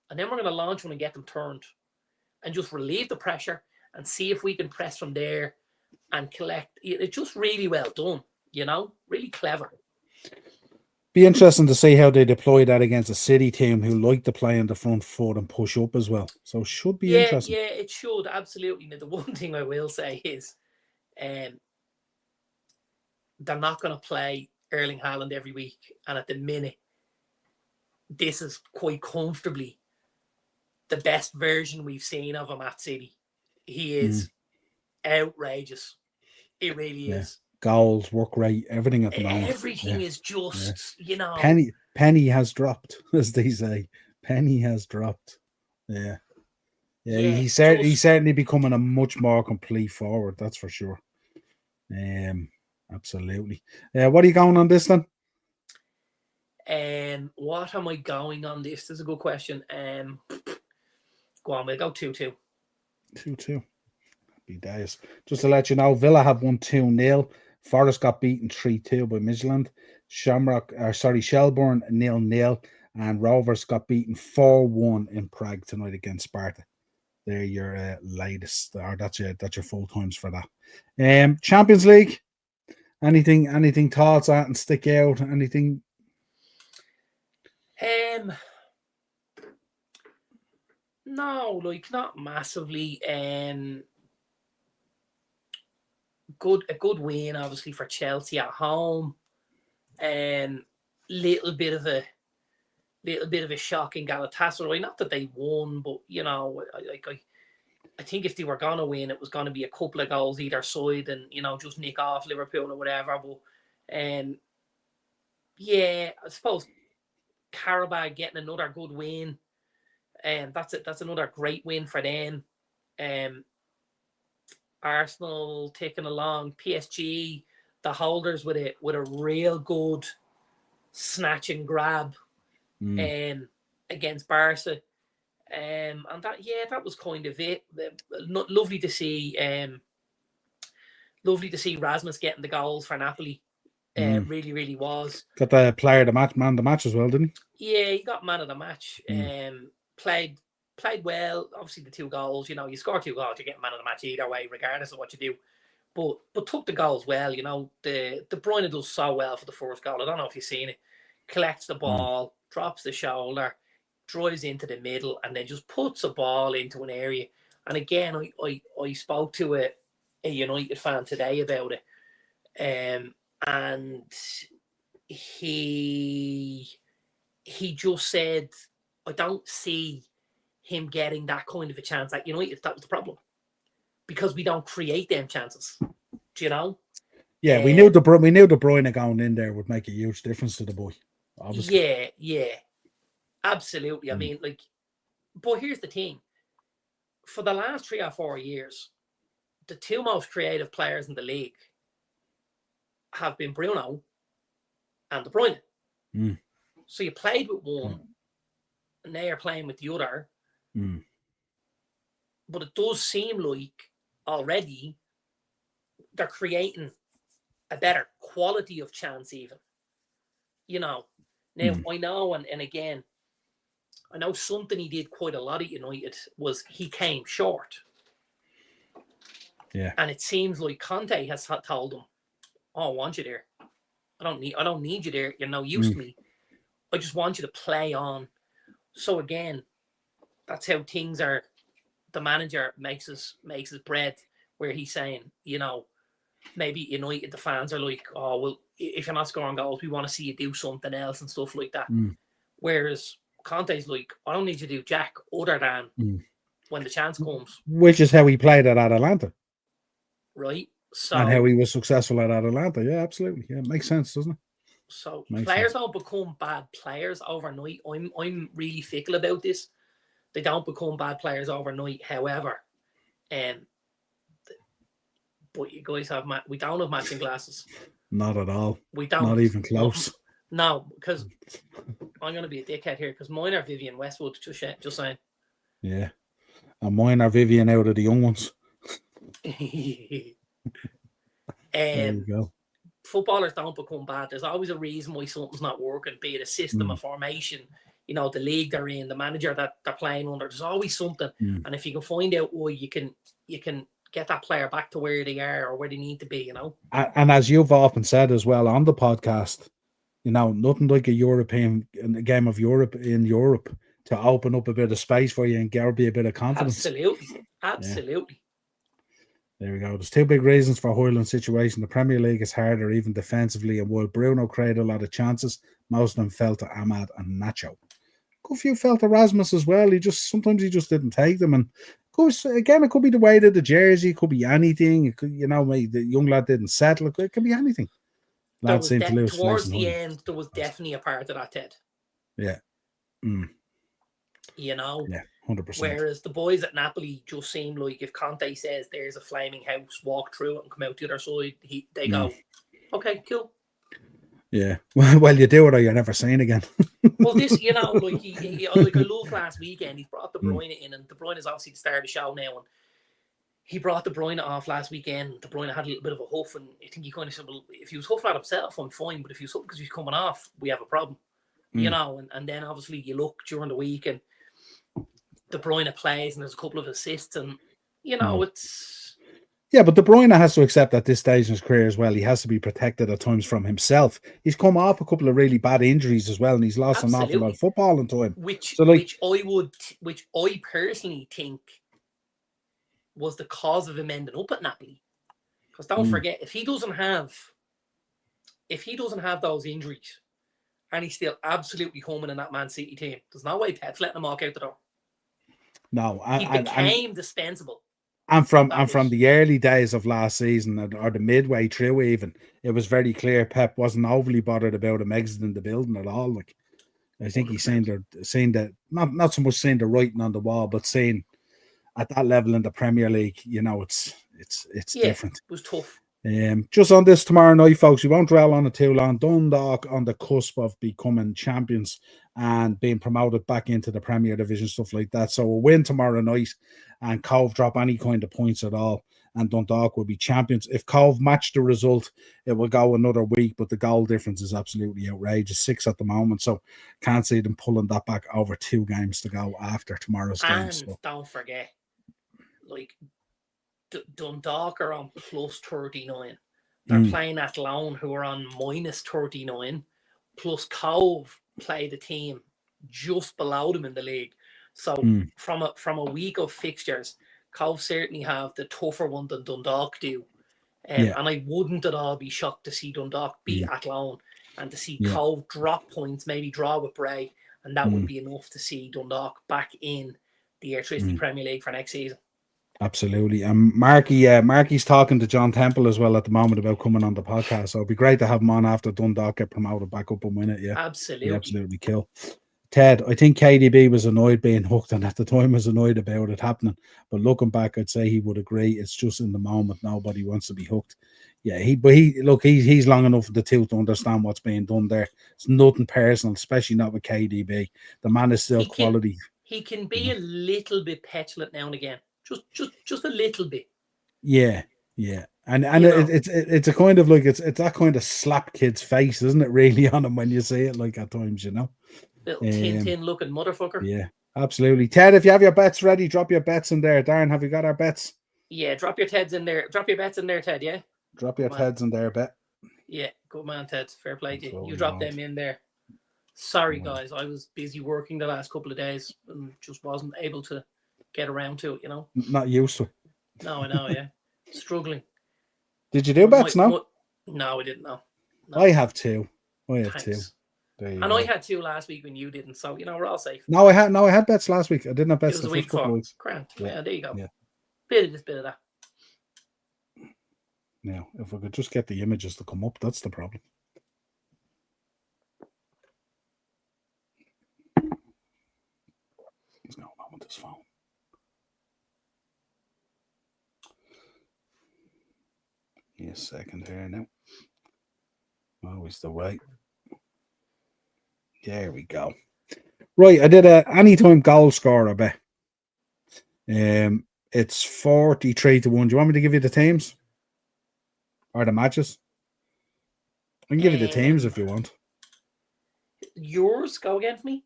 and then we're going to launch one and get them turned and just relieve the pressure and see if we can press from there and collect. It's just really well done, really clever. Be interesting to see how they deploy that against a City team who like to play on the front foot and push up as well. So it should be interesting. Yeah, it should, absolutely. Now, the one thing I will say is they're not going to play Erling Haaland every week. And at the minute, this is quite comfortably the best version we've seen of him at City. He is outrageous. It really is. Goals, work rate, everything at the moment. Everything is just, Penny has dropped, as they say. Penny has dropped. Yeah. He's certainly becoming a much more complete forward, that's for sure. Absolutely. What are you going on this then? What am I going on this? This is a good question. Go on, we'll go 2-2. 2-2. Happy days. Just to let you know, Villa have won 2-0. Forest got beaten 3-2 by Midtjylland. Shelbourne 0-0. And Rovers got beaten 4-1 in Prague tonight against Sparta. they're your latest, or that's your full times for that. Champions League. Anything thoughts that and stick out? Anything? No, like not massively. A good win, obviously, for Chelsea at home. Little bit of a shock in Galatasaray. Not that they won, but I think if they were gonna win, it was gonna be a couple of goals either side, and just nick off Liverpool or whatever. But yeah, I suppose Karabakh getting another good win, and that's another great win for them. Arsenal taking along PSG, the holders with a real good snatch and grab against Barca. And that was kind of it. Lovely to see Rasmus getting the goals for Napoli. Really, really was. Got the player of the match, man of the match as well, didn't he? Yeah, he got man of the match. Played well. Obviously, the 2 goals. You score 2 goals, you get man of the match either way, regardless of what you do. But took the goals well. De Bruyne does so well for the first goal. I don't know if you've seen it. Collects the ball, drops the shoulder, drives into the middle, and then just puts a ball into an area. And again, I spoke to a United fan today about it, and he just said, I don't see him getting that kind of a chance at United. That was the problem, because we don't create them chances. Do you know? Yeah, we knew De Bruyne going in there would make a huge difference to the boy. Obviously. Yeah, absolutely. I mean, but here's the thing: for the last 3 or 4 years, the 2 most creative players in the league have been Bruno and De Bruyne. So you played with one, and now you're playing with the other. But it does seem like already they're creating a better quality of chance even. Now I know, and again, I know something he did quite a lot at United was he came short. Yeah. And it seems like Conte has told him, I want you there. I don't need you there. You're no use to me. I just want you to play on. So again, that's how things are. The manager makes his bread, where he's saying, maybe United, the fans are like, oh, well, if you're not scoring goals, we want to see you do something else and stuff like that. Whereas Conte's like, I don't need you to do jack other than when the chance comes. Which is how he played at Atalanta. Right. So, and how he was successful at Atalanta. Yeah, absolutely. Yeah, it makes sense, doesn't it? So players don't become bad players overnight. I'm really fickle about this. They don't become bad players overnight. However, but you guys we don't have matching glasses. Not at all. We don't. Not even close. No, because I'm going to be a dickhead here, because mine are Vivian Westwood, just saying. Yeah. And mine are Vivian out of the young ones. There you go. Footballers don't become bad. There's always a reason why something's not working, be it a system, a formation, the league they're in, the manager that they're playing under. There's always something. And if you can find out why, you can get that player back to where they are or where they need to be, And as you've often said as well on the podcast, nothing like a game of Europe in Europe to open up a bit of space for you and give you a bit of confidence. Absolutely. Yeah. There we go. There's 2 big reasons for Hoyland's situation. The Premier League is harder, even defensively, and while Bruno created a lot of chances, most of them fell to Ahmad and Nacho. Good few fell to Rasmus as well. Sometimes he just didn't take them. And again, it could be the weight of the jersey. It could be anything. It could, maybe the young lad didn't settle. It could be anything. Towards the end, there was definitely a part of that, Ted. Yeah. Yeah, 100%. Whereas the boys at Napoli just seem like if Conte says there's a flaming house, walk through it and come out the other side, they go, okay, cool. Yeah. Well, you do it or you're never seen again. Well, this, I love last weekend, he brought De Bruyne in, and De Bruyne is obviously the star of the show now, and he brought De Bruyne off last weekend. De Bruyne had a little bit of a huff, and I think he kind of said, well, if he was huffing at himself, I'm fine, but if he was huffing because he's coming off, we have a problem. And then obviously you look during the week, and De Bruyne plays and there's a couple of assists, and it's. Yeah, but De Bruyne has to accept at this stage in his career as well. He has to be protected at times from himself. He's come off a couple of really bad injuries as well, and he's lost an awful lot of football in time. Which I personally think was the cause of him ending up at Napoli. Because don't forget, if he doesn't have those injuries, and he's still absolutely humming in that Man City team, there's no way Pep's letting him walk out the door. No, he became dispensable. And from the early days of last season, or the midway through even, it was very clear Pep wasn't overly bothered about him exiting the building at all. Like, I think he's saying that not so much saying the writing on the wall, but saying at that level in the Premier League, it's different. It was tough. Just on this tomorrow night, folks, we won't dwell on it too long. Dundalk on the cusp of becoming champions and being promoted back into the Premier Division, stuff like that. So we'll win tomorrow night, and Cove drop any kind of points at all, and Dundalk will be champions. If Cove match the result, it will go another week, but the goal difference is absolutely outrageous, 6 at the moment. So can't see them pulling that back over 2 games to go after tomorrow's game. And don't forget, like, Dundalk are on plus 39. They're playing Athlone, who are on minus 39. Plus Cove play the team just below them in the league. So from a week of fixtures, Cove certainly have the tougher one than Dundalk do. And I wouldn't at all be shocked to see Dundalk beat Athlone and to see Cove drop points, maybe draw with Bray, and that would be enough to see Dundalk back in the Electricity Premier League for next season. Absolutely. And Marky's talking to John Temple as well at the moment about coming on the podcast. So it'd be great to have him on after Dundalk get promoted back up and win it. Yeah, absolutely. Absolutely kill. Ted, I think KDB was annoyed being hooked, and at the time was annoyed about it happening. But looking back, I'd say he would agree. It's just in the moment. Nobody wants to be hooked. Yeah, he's long enough in the tooth to understand what's being done there. It's nothing personal, especially not with KDB. The man is still quality. He can be a little bit petulant now and again. Just a little bit. Yeah. And it's a kind of like it's that kind of slap kid's face, isn't it? Really on him when you see it, like at times, Little Tintin looking motherfucker. Yeah, absolutely. Ted, if you have your bets ready, drop your bets in there. Darren, have you got our bets? Yeah, drop your Teds in there. Drop your bets in there, Ted. Yeah. Drop your Teds in there, bet. Yeah, good man, Ted. Fair play to you. You drop them in there. Sorry, guys, I was busy working the last couple of days and just wasn't able to get around to it, Not used to it. No, I know, yeah. Struggling. Did you do bets now? No, I didn't know. No. I have 2. Thanks. 2. And I had 2 last week when you didn't, so we're all safe. No, I had bets last week. I didn't have bets the first couple of weeks. Grand. Yeah, there you go. Yeah. Bit of this, bit of that. Now, if we could just get the images to come up, that's the problem. What's going on with this phone? Give me a second here now. Always the way. There we go. Right, I did a anytime goal scorer bet. It's 43 to 1. Do you want me to give you the teams? Or the matches? I can give you the teams if you want. Yours? Go again for me?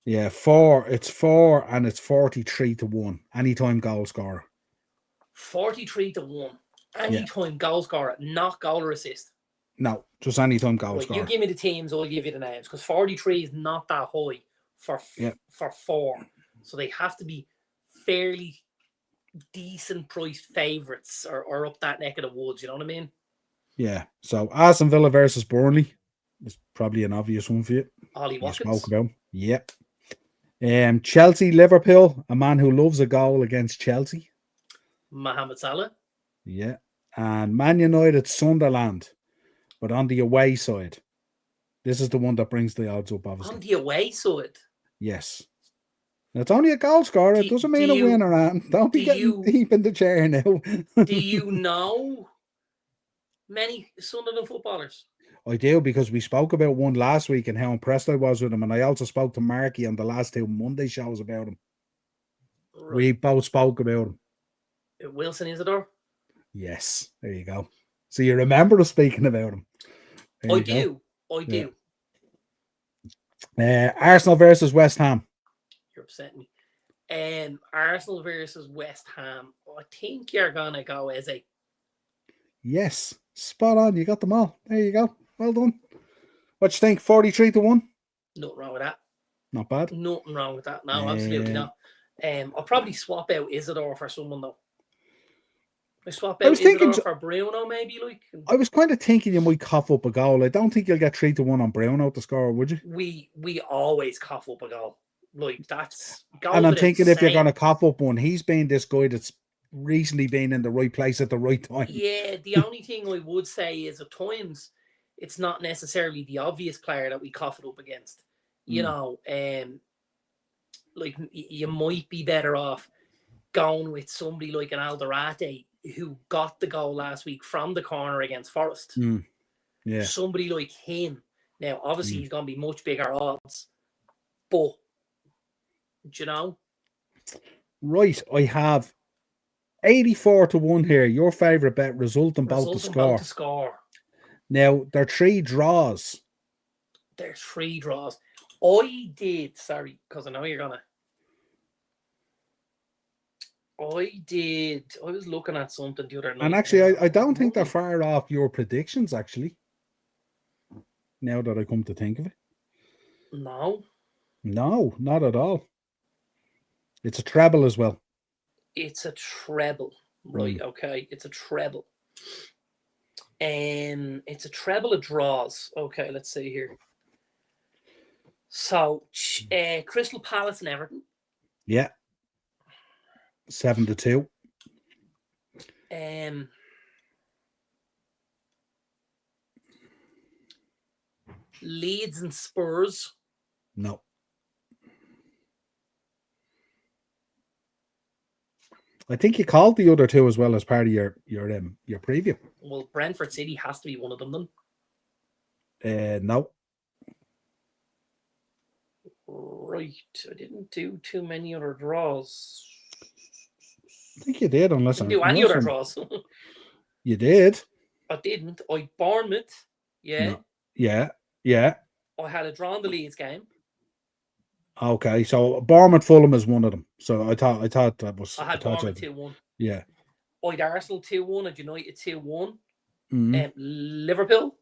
Yeah, 4. It's 4 and it's 43 to 1. Anytime goal scorer. 43 to 1. Anytime goal scorer, not goal or assist. No, just anytime goal scorer. You give me the teams, I'll give you the names. Because 43 is not that high for 4. So they have to be fairly decent priced favourites or up that neck of the woods, you know what I mean? Yeah. So Aston Villa versus Burnley is probably an obvious one for you. Ollie Watkins. You spoke about him. Yep. Chelsea, Liverpool, a man who loves a goal against Chelsea. Mohamed Salah. Yeah. And Man United, Sunderland, but on the away side. This is the one that brings the odds up, obviously. On the away side? Yes. It's only a goal scorer. It doesn't mean a win or anything. Don't be getting deep in the chair now. Do you know many Sunderland footballers? I do, because we spoke about one last week and how impressed I was with him. And I also spoke to Marky on the last 2 Monday shows about him. Right. We both spoke about him. Wilson Isidore? Yes. There you go. So you remember us speaking about him. I do. Arsenal versus West Ham. You're upsetting me. Arsenal versus West Ham. I think you're gonna go as a Yes, spot on. You got them all. There you go. Well done. What you think? 43-1. Nothing wrong with that. Not bad. Nothing wrong with that. No, absolutely not. I'll probably swap out Isidore for someone though. I swap out Isidore for Bruno, maybe. I was kind of thinking you might cough up a goal. I don't think you'll get 3-1 on Bruno to score, would you? We always cough up a goal. That's. And I'm thinking if you're going to cough up one, he's been this guy that's recently been in the right place at the right time. Yeah, the only thing I would say is at times it's not necessarily the obvious player that we cough it up against. You know, you might be better off going with somebody like an Alderate who got the goal last week from the corner against Forest. Yeah. Somebody like him. Now, obviously, he's going to be much bigger odds. But, do you know? Right, I have 84-1 here. Your favourite bet, result in both to score. Now, there are 3 draws. There's 3 draws. I because I know you're going to. I was looking at something the other night. And actually, I don't think they're far off your predictions, actually. Now that I come to think of it. No, not at all. It's a treble as well. It's a treble. Right, okay. It's a treble. It's a treble of draws. Okay, let's see here. So, Crystal Palace and Everton. Yeah. 7-2. Leeds and Spurs. No. I think you called the other 2 as well as part of your preview. Well, Brentford City has to be one of them then. No. Right. I didn't do too many other draws. I think you did, unless I didn't do any other draws. You did. I didn't. I Bournemouth. Yeah. No. Yeah. I had a draw in the Leeds game. Okay, so Bournemouth Fulham is one of them. So I thought that was. I had Bournemouth 2-1. Yeah. I had Arsenal 2-1 and United 2-1. Liverpool.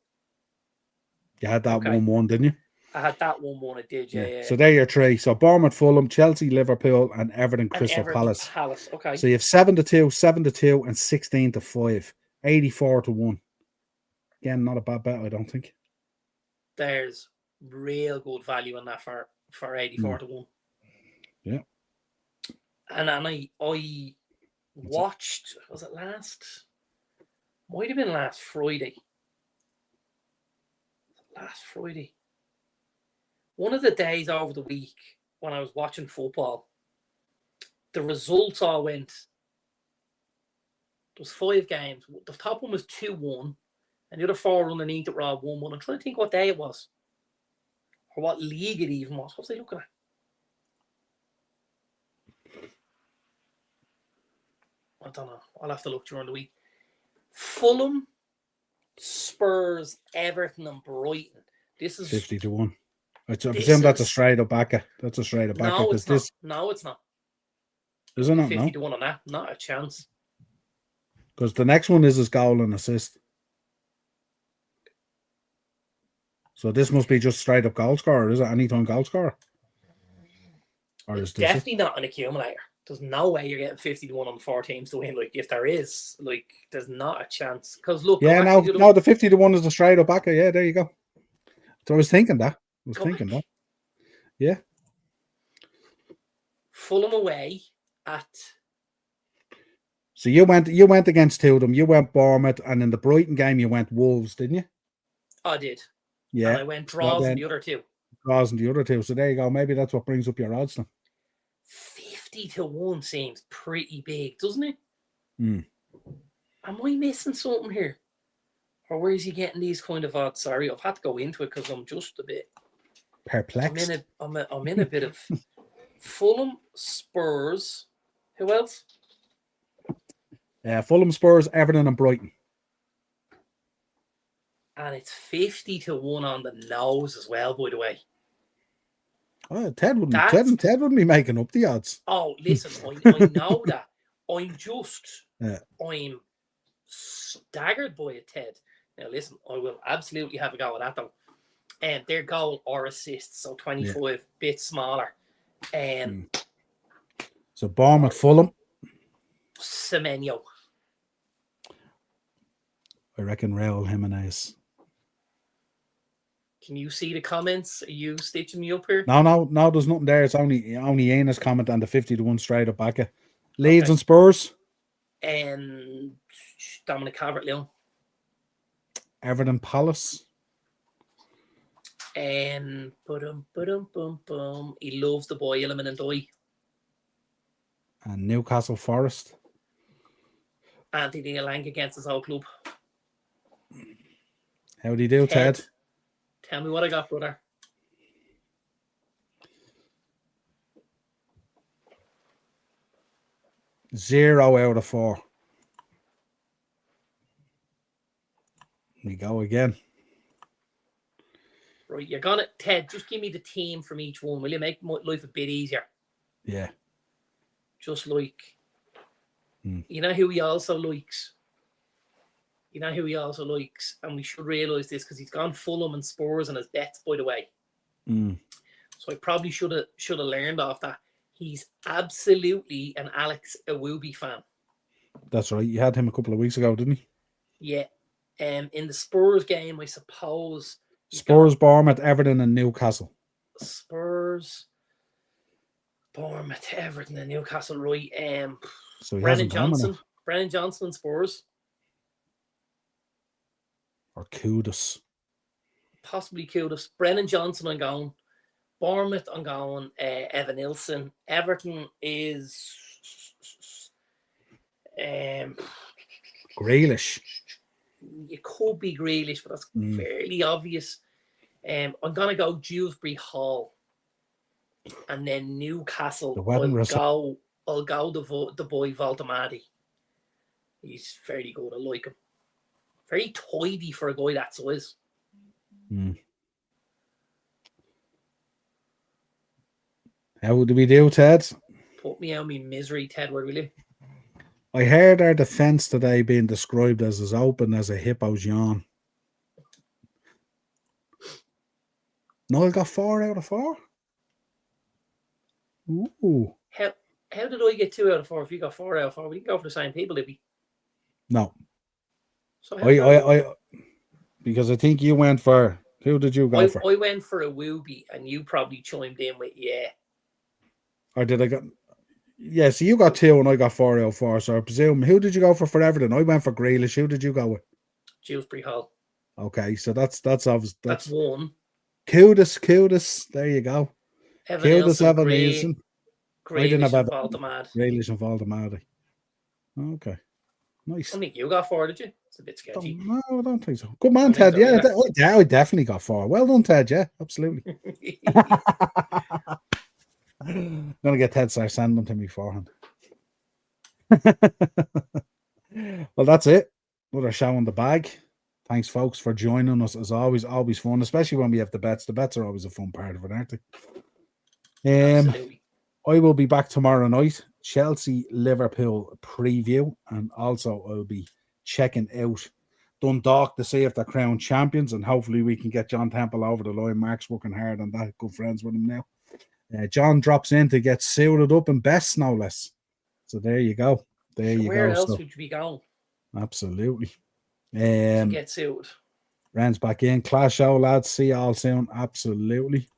You had that 1-1, didn't you? I had that 1-1. I did, yeah. So there are your 3. So Bournemouth, Fulham, Chelsea, Liverpool, and Everton, Crystal Palace. Okay. So you have 7-2, 7-2, and 16-5. 84-1. Again, not a bad bet, I don't think. There's real good value in that for 84-1. Yeah. And I watched, was it might have been last Friday. One of the days over the week when I was watching football, the results all went. There was 5 games. The top one was 2-1, and the other 4 underneath it were all 1-1. I'm trying to think what day it was, or what league it even was. What was I looking at? I don't know. I'll have to look during the week. Fulham, Spurs, Everton, and Brighton. This is 50-1. I presume that's a straight up backer. That's a straight up backer. No, it's not. No, it's not. Is it not? 50-1 on that. Not a chance. Because the next one is his goal and assist. So this must be just straight up goal scorer. Is it anytime goal scorer? Or it's definitely not an accumulator. There's no way you're getting 50-1 on 4 teams to win. If there is, there's not a chance. Because look, yeah, no, the 50-1 is the straight up backer. Yeah, there you go. So I was thinking that. Yeah. Fulham away at. So you went against 2 of them. You went Bournemouth, and in the Brighton game you went Wolves, didn't you? I did. Yeah. And I went draws in the other 2. Draws in the other 2. So there you go. Maybe that's what brings up your odds then. 50-1 seems pretty big, doesn't it? Am I missing something here? Or where is he getting these kind of odds? Sorry, I've had to go into it because I'm just a bit perplexed. I'm in a bit of Fulham, Spurs. Who else? Fulham, Spurs, Everton, and Brighton. And it's 50-1 on the nose as well, by the way. Oh, Ted wouldn't be making up the odds. Oh, listen, I know that. I'm staggered by it, Ted. Now, listen, I will absolutely have a go at that, though. And their goal or assists, so 25 bits smaller. So Bournemouth, Fulham. Semenyo. I reckon Raul Jimenez. Can you see the comments? Are you stitching me up here? No, there's nothing there. It's only Iana's comment and the 50-1 straight up back. Leeds and Spurs. And Dominic Calvert-Lewin. Everton Palace. He loves the boy Element and Doi. And Newcastle Forest. Anthony Lang against his whole club. How do you do, Ted? Tell me what I got, brother. Zero out of 4. We go again. Right, you're gonna, Ted, just give me the team from each one. Will you make my life a bit easier? Yeah. Just like, you know who he also likes? You know who he also likes? And we should realise this because he's gone Fulham and Spurs on his bets, by the way. So I probably should have learned off that. He's absolutely an Alex Iwobi fan. That's right. You had him a couple of weeks ago, didn't he? Yeah. In the Spurs game, I suppose. Spurs, Bournemouth, Everton, and Newcastle. Spurs, Bournemouth, Everton, and Newcastle. Right. So he Brennan Johnson. Brennan Johnson and Spurs. Or Kudus. Possibly Kudus. Brennan Johnson, I'm going. Bournemouth, I'm going. Evan Nilsson. Everton is Grealish. It could be Grealish, but that's fairly obvious. I'm gonna go Dewsbury Hall, and then Newcastle. I'll go the boy Valtamati. He's very good. I like him. Very tidy for a guy that size. How do we do, Ted? Put me out of my misery, Ted, will you? I heard our defence today being described as open as a hippo's yawn. Niall got 4 out of 4. Ooh. How did I get 2 out of 4 if you got 4 out of 4? We didn't go for the same people, did we? No. So I because I think you went for, who did you go for? I went for a Wooby and you probably chimed in with Or did I go? Yeah, so you got 2 and I got 4 out of 4. So I presume, who did you go for Everton? I went for Grealish. Who did you go with? Dewsbury Hall. Okay, so that's obvious. That's 1. Kudus. There you go. Kudus, Evan Nilsson. Grealish and Valtamati. Grealish and Valtamati. Okay. Nice. I think you got 4, did you? It's a bit sketchy. No, I don't think so. Good man, Ted. Yeah, I definitely got 4. Well done, Ted. Yeah, absolutely. I'm going to get Ted to send them to me beforehand. Well, that's it. Another show in the bag. Thanks, folks, for joining us. As always fun, especially when we have the bets. The bets are always a fun part of it, aren't they? Absolutely. I will be back tomorrow night. Chelsea-Liverpool preview. And also I'll be checking out Dundalk to see if they're crowned champions. And hopefully we can get John Temple over the line. Mark's working hard on that. Good friends with him now. John drops in to get suited up in best, no less. So there you go. Where else would you be going? Absolutely. To get suited. Rand's back in. Clash show, lads. See you all soon. Absolutely.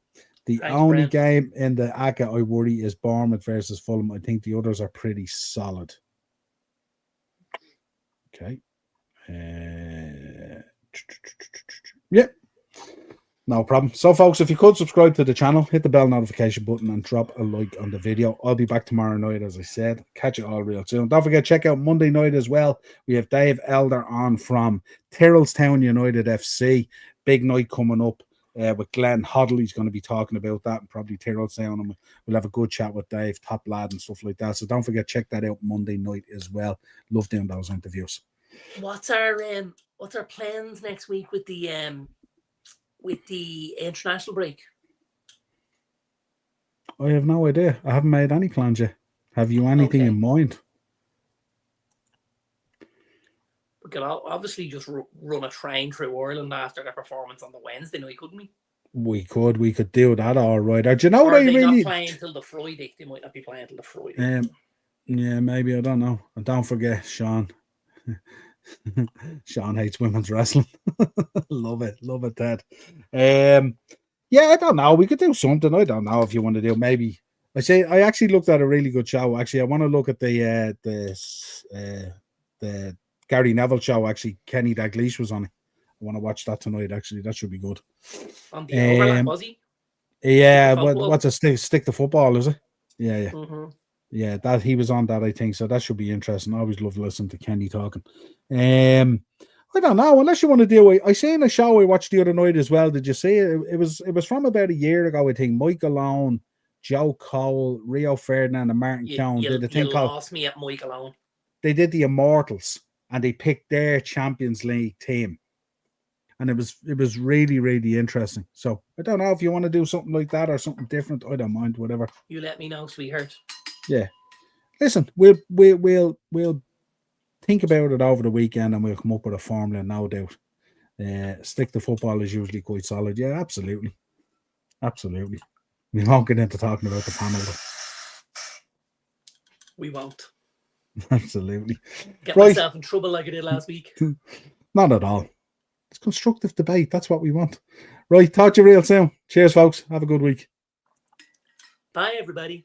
The Thanks, only Brent. game in the ACCA I worry is Bournemouth versus Fulham. I think the others are pretty solid. Okay. Yep. No problem. So, folks, if you could subscribe to the channel, hit the bell notification button and drop a like on the video. I'll be back tomorrow night, as I said. Catch you all real soon. Don't forget, check out Monday night as well. We have Dave Elder on from Tyrrellstown United FC. Big night coming up with Glenn Hoddle. He's going to be talking about that and probably Tyrrellstown. And we'll have a good chat with Dave, top lad and stuff like that. So don't forget, check that out Monday night as well. Love doing those interviews. What's our plans next week with the international break? I have no idea. I haven't made any plans yet. Have you anything in mind? We could obviously just run a train through Ireland after the performance on the Wednesday night, couldn't we? We could do that, all right. Do you know what I really? Not playing till the Friday. They might not be playing till the Friday. Yeah, maybe, I don't know. And don't forget, Sean. Sean hates women's wrestling. Love it, Ted. Yeah, I don't know. We could do something. I don't know if you want to do. Maybe I actually looked at a really good show. Actually, I want to look at the Gary Neville show. Actually, Kenny Dalglish was on it. I want to watch that tonight. Actually, that should be good. On the overlap, was he? Yeah. What's a stick to football? Is it? Yeah. Mm-hmm. Yeah, that he was on that, I think. So that should be interesting. I always love listening to Kenny talking. I don't know. Unless you want to do it. I seen a show I watched the other night as well. Did you see it? It was from about a year ago, I think. Mike Alone, Joe Cole, Rio Ferdinand, and Martin Keown did a thing called. You lost me at Mike Alone. They did the Immortals, and they picked their Champions League team. And it was really, really interesting. So I don't know if you want to do something like that or something different. I don't mind, whatever. You let me know, sweetheart. Yeah. Listen, we'll think about it over the weekend and we'll come up with a formula, no doubt. Stick to football is usually quite solid. Yeah, absolutely. Absolutely. We won't get into talking about the panel. We won't. Absolutely. Get myself in trouble like I did last week. Not at all. It's constructive debate. That's what we want. Right, talk to you real soon. Cheers, folks. Have a good week. Bye, everybody.